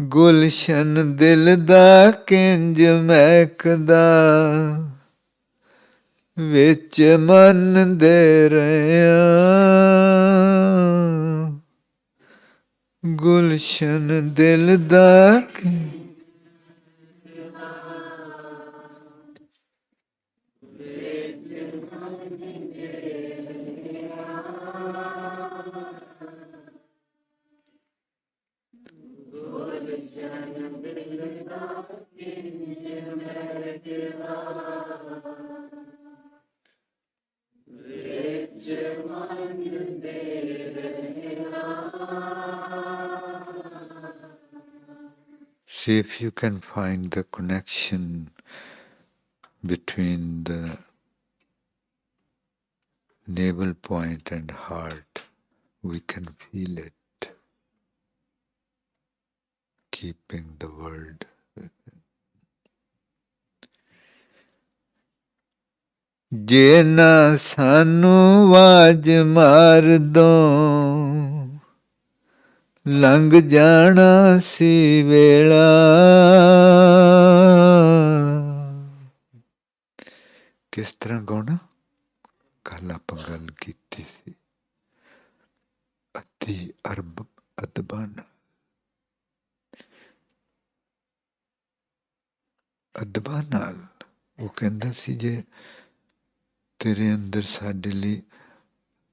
Speaker 1: Gulshan ਦਿਲ ਦਾ ਕਿੰਜ ਮਹਿਕਦਾ ਵਿੱਚ ਮਨ ਦੇ ਰਿਹਾ. ਗੁਲਸ਼ਨ ਦਿਲ ਦਾ See if you can find the connection between the navel point and heart. We can feel it, keeping the word. ਜੇ ਨਾ ਸਾਨੂੰ ਵਾਜ ਮਾਰ ਦੋ ਲੰਘ ਜਾਣਾ ਸੀ ਵੇਲਾ. ਕਿਸ ਤਰ੍ਹਾਂ ਗਾਉਣਾ? ਕੱਲ ਆਪਾਂ ਗੱਲ ਕੀਤੀ ਸੀ ਅਤੀ ਅਰਬ ਅਦਬਾਂ ਨਾਲ. ਅਦਬਾਂ ਨਾਲ ਉਹ ਕਹਿੰਦਾ ਸੀ ਜੇ ਤੇਰੇ ਅੰਦਰ ਸਾਡੇ ਲਈ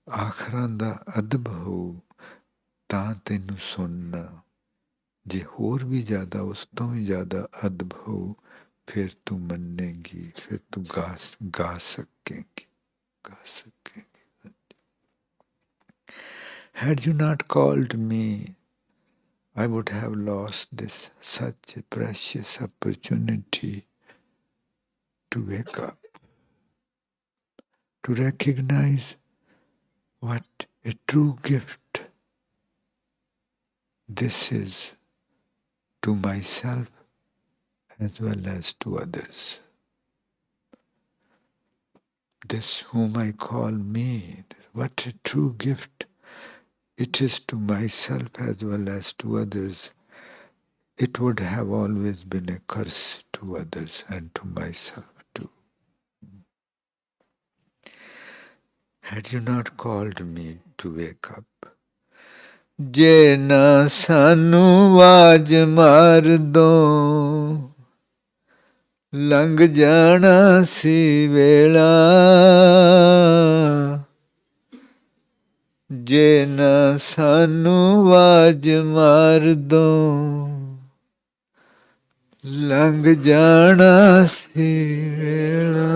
Speaker 1: ਆਖਰਾਂ ਦਾ ਅਦਬ ਹੋਊ ਤਾਂ ਤੈਨੂੰ ਸੁਣਨਾ. ਜੇ ਹੋਰ ਵੀ ਜ਼ਿਆਦਾ ਉਸ ਤੋਂ ਵੀ ਜ਼ਿਆਦਾ ਅਦਬ ਹੋਊ ਫਿਰ ਤੂੰ ਮੰਨੇਗੀ, ਫਿਰ ਤੂੰ ਗਾ ਸਕੇਗੀ. Had you not called me, I would have lost this such a precious opportunity to wake up, to recognize what a true gift this is to myself as well as to others. This whom I call me, what a true gift it is to myself as well as to others. It would have always been a curse to others and to myself too. Had you not called me to wake up. ਜੇ ਨਾ ਸਾਨੂੰ ਆਵਾਜ਼ ਮਾਰ ਦੋ ਲੰਘ ਜਾਣਾ ਸੀ ਵੇਲਾ. ਜੇ ਨਾ ਸਾਨੂੰ ਆਵਾਜ਼ ਮਾਰ ਦੋ ਲੰਘ ਜਾਣਾ ਸੀ ਵੇਲਾ.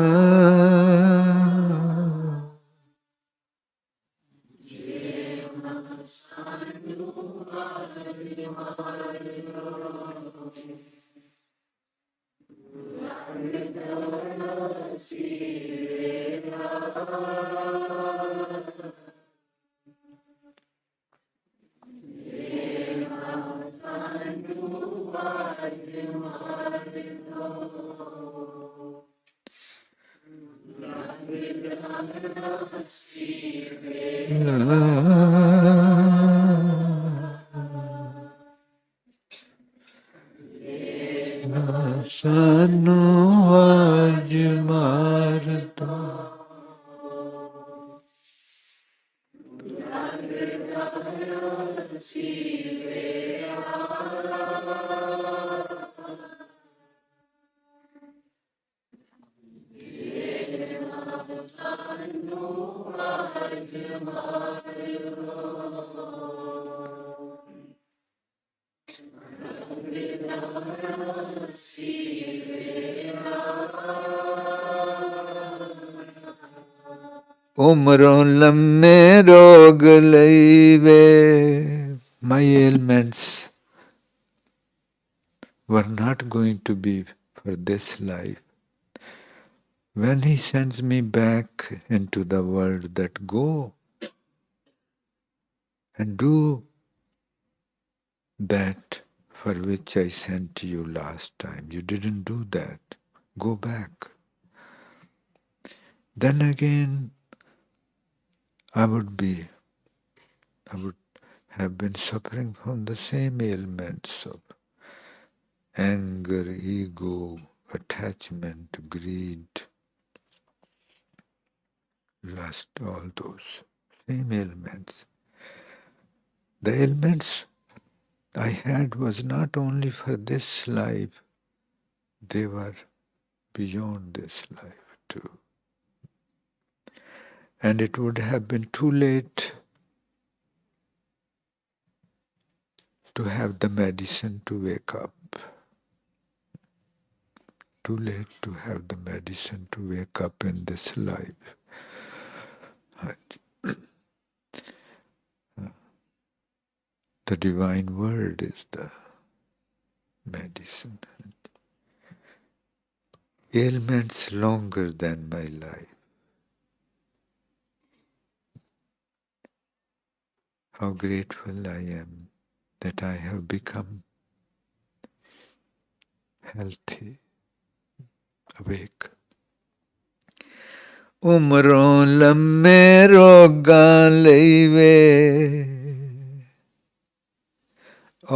Speaker 1: सानू आज मार दो। उम्रों लम्मे रोग लईवे. My ailments were not going to be for this life. When he sends me back into the world, that go and do that for which I sent you last time. You didn't do that. Go back. Then again, I would have been suffering from the same ailments of anger, ego, attachment, greed, lust, all those same ailments. The ailments I had was not only for this life, they were beyond this life too. And it would have been too late to have the medicine to wake up. Too late to have the medicine to wake up in this life. The divine word is the medicine. Ailments longer than my life. How grateful I am that I have become healthy, awake. उमरों लम्मे रोगां लईवे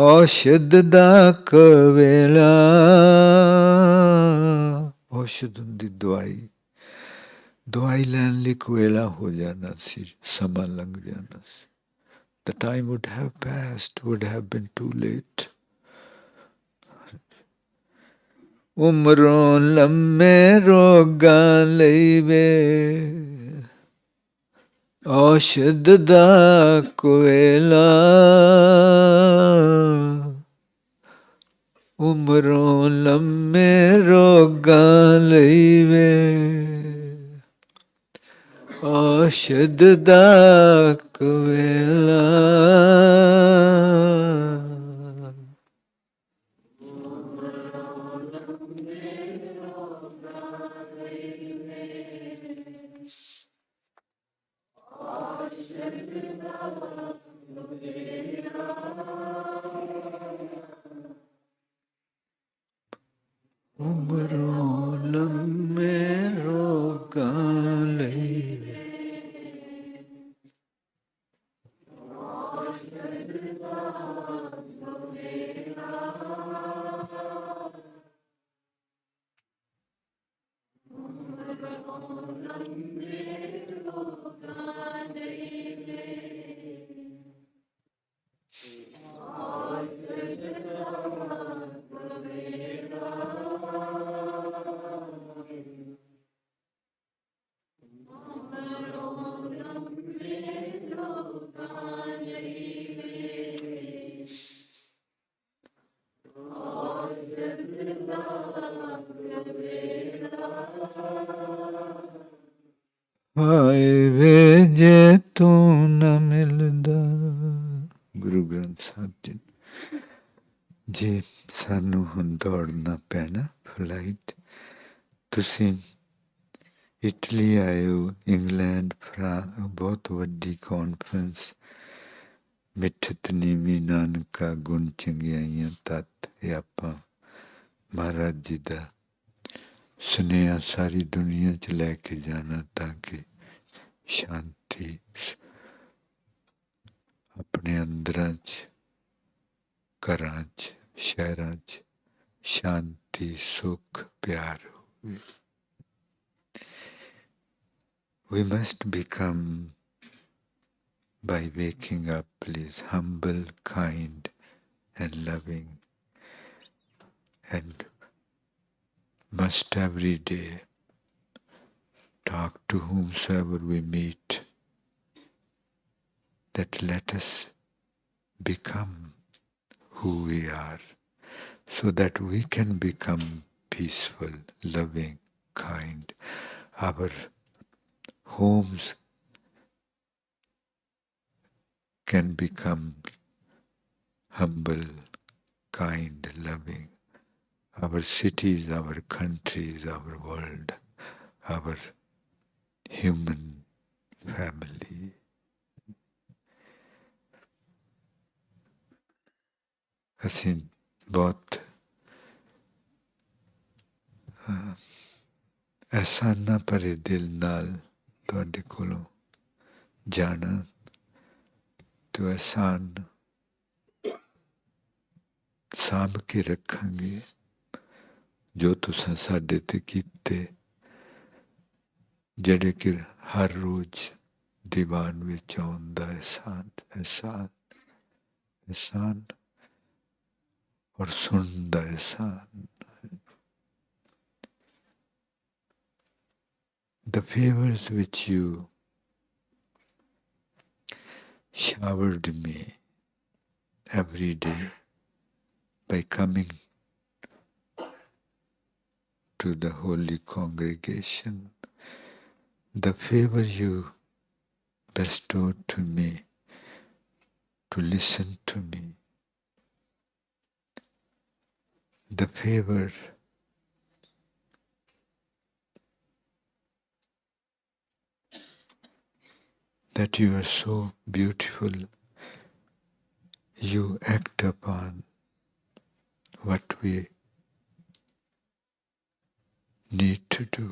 Speaker 1: औषध दा कवेला औषध हुंदी दवाई दवाई लैन लई कोवेला हो जाना सी समा लंघ जाना सी The time would have passed, would have been too late. उमरों लम्मे रोगां लईवे औषध दा कोवेला उमरों लम्मे रोगां लईवे औषध दा कोवेला उमरों लम्मे रोगां लईवे हाय वे जे तू न मिलदा गुरु ग्रंथ साहब जी जे सानू हुण दौड़ना पैना फ्लाइट तुसीं इटली आए हो इंग्लैंड फ्रांस बहुत वड्डी कॉन्फ्रेंस मिठत नीवी नानका गुण चंगियाइयां तत् ਇਹ ਆਪਾਂ ਮਹਾਰਾਜ ਜੀ ਦਾ ਸੁਨੇਹਾ ਸਾਰੀ ਦੁਨੀਆ 'ਚ ਲੈ ਕੇ ਜਾਣਾ ਤਾਂ ਕਿ ਸ਼ਾਂਤੀ ਆਪਣੇ ਅੰਦਰਾਂ 'ਚ ਘਰਾਂ 'ਚ ਸ਼ਹਿਰਾਂ 'ਚ शांति सुख प्यार हुए. We must become, by waking up, please, humble, kind, and loving, and must every day talk to whomsoever we meet, that let us become who we are, so that we can become peaceful, loving, kind. Our homes can become humble, kind, loving. Our cities, our countries, our world, our human family. ਅਸੀਂ ਬਹੁਤ ਅਹਿਸਾਨਾਂ ਭਰੇ ਦਿਲ ਨਾਲ ਤੁਹਾਡੇ ਕੋਲੋਂ ਜਾਣਾ ਤੇ ਅਹਿਸਾਨ ਸਾਂਭ ਕੇ ਰੱਖਾਂਗੇ ਜੋ ਤੁਸੀਂ ਸਾਡੇ ਤੇ ਕੀਤੇ, ਜਿਹੜੇ ਕਿ ਹਰ ਰੋਜ਼ ਦੀਵਾਨ ਵਿੱਚ ਆਉਂਦਾ ਅਹਿਸਾਨ ਅਹਿਸਾਨ ਅਹਿਸਾਨ ਔਰ ਸੁਣਨ ਦਾ ਅਹਿਸਾਨ. The favors which you showered me every day by coming to the holy congregation, the favor you bestowed to me to listen to me, the favor that you are so beautiful, you act upon what we need to do.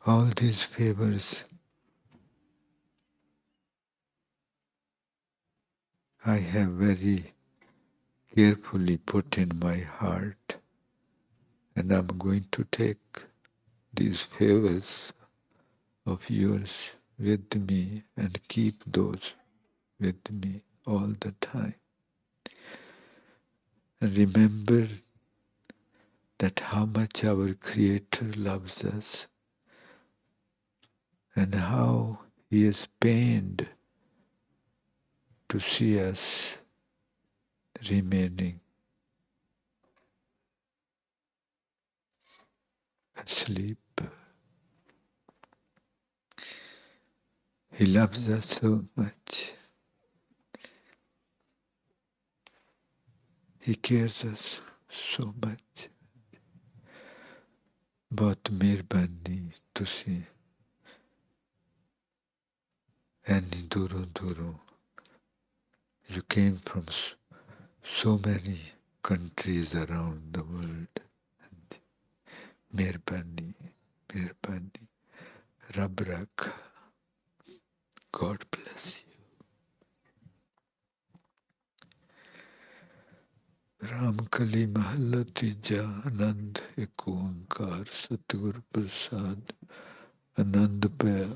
Speaker 1: All these favors I have very carefully put in my heart, and I'm going to take these favors of yours with me and keep those with me all the time. And remember that how much our Creator loves us and how He is pained to see us remaining asleep. He loves us so much. He cares us so much. बहुत ਮਿਹਰਬਾਨੀ ਤੁਸੀਂ ਐਨੀ ਦੂਰੋਂ ਦੂਰੋਂ you came from so many countries around the world. ਮਿਹਰਬਾਨੀ ਮਿਹਰਬਾਨੀ ਰੱਬ ਰੱਖ. God bless you. Ramkali महला तीजा आनंद एक ओंकार सतगुर प्रसाद आनंद पाया.